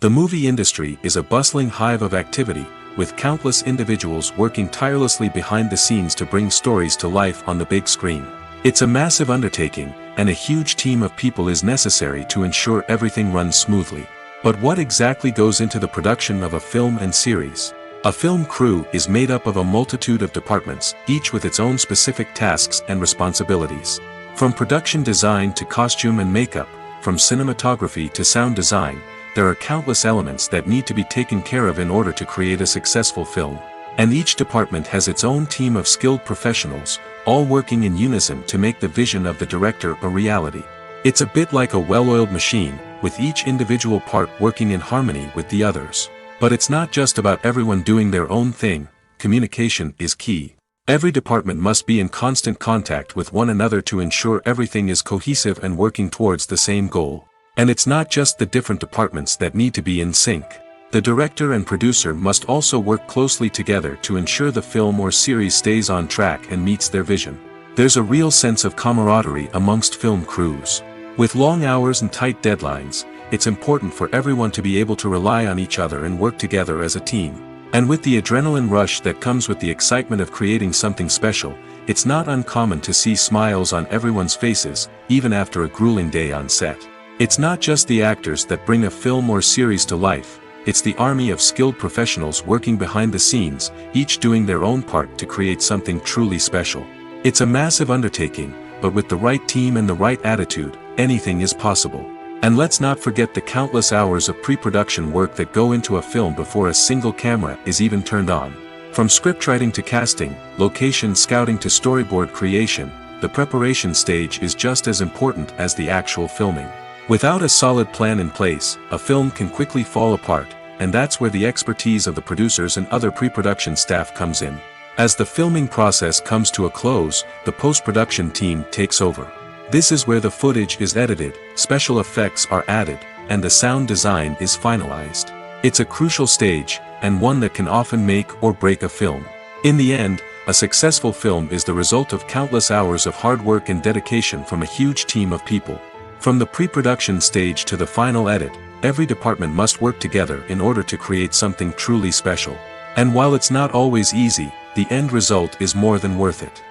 The movie industry is a bustling hive of activity, with countless individuals working tirelessly behind the scenes to bring stories to life on the big screen. It's a massive undertaking, and a huge team of people is necessary to ensure everything runs smoothly. But what exactly goes into the production of a film and series? A film crew is made up of a multitude of departments, each with its own specific tasks and responsibilities. From production design to costume and makeup, from cinematography to sound design, there are countless elements that need to be taken care of in order to create a successful film. And each department has its own team of skilled professionals, all working in unison to make the vision of the director a reality. It's a bit like a well-oiled machine, with each individual part working in harmony with the others. But it's not just about everyone doing their own thing. Communication is key. Every department must be in constant contact with one another to ensure everything is cohesive and working towards the same goal. And it's not just the different departments that need to be in sync. The director and producer must also work closely together to ensure the film or series stays on track and meets their vision. There's a real sense of camaraderie amongst film crews. With long hours and tight deadlines, it's important for everyone to be able to rely on each other and work together as a team. And with the adrenaline rush that comes with the excitement of creating something special, it's not uncommon to see smiles on everyone's faces, even after a grueling day on set. It's not just the actors that bring a film or series to life, it's the army of skilled professionals working behind the scenes, each doing their own part to create something truly special. It's a massive undertaking, but with the right team and the right attitude, anything is possible. And let's not forget the countless hours of pre-production work that go into a film before a single camera is even turned on. From scriptwriting to casting, location scouting to storyboard creation, the preparation stage is just as important as the actual filming. Without a solid plan in place, a film can quickly fall apart, and that's where the expertise of the producers and other pre-production staff comes in. As the filming process comes to a close, the post-production team takes over. This is where the footage is edited, special effects are added, and the sound design is finalized. It's a crucial stage, and one that can often make or break a film. In the end, a successful film is the result of countless hours of hard work and dedication from a huge team of people. From the pre-production stage to the final edit, every department must work together in order to create something truly special. And while it's not always easy, the end result is more than worth it.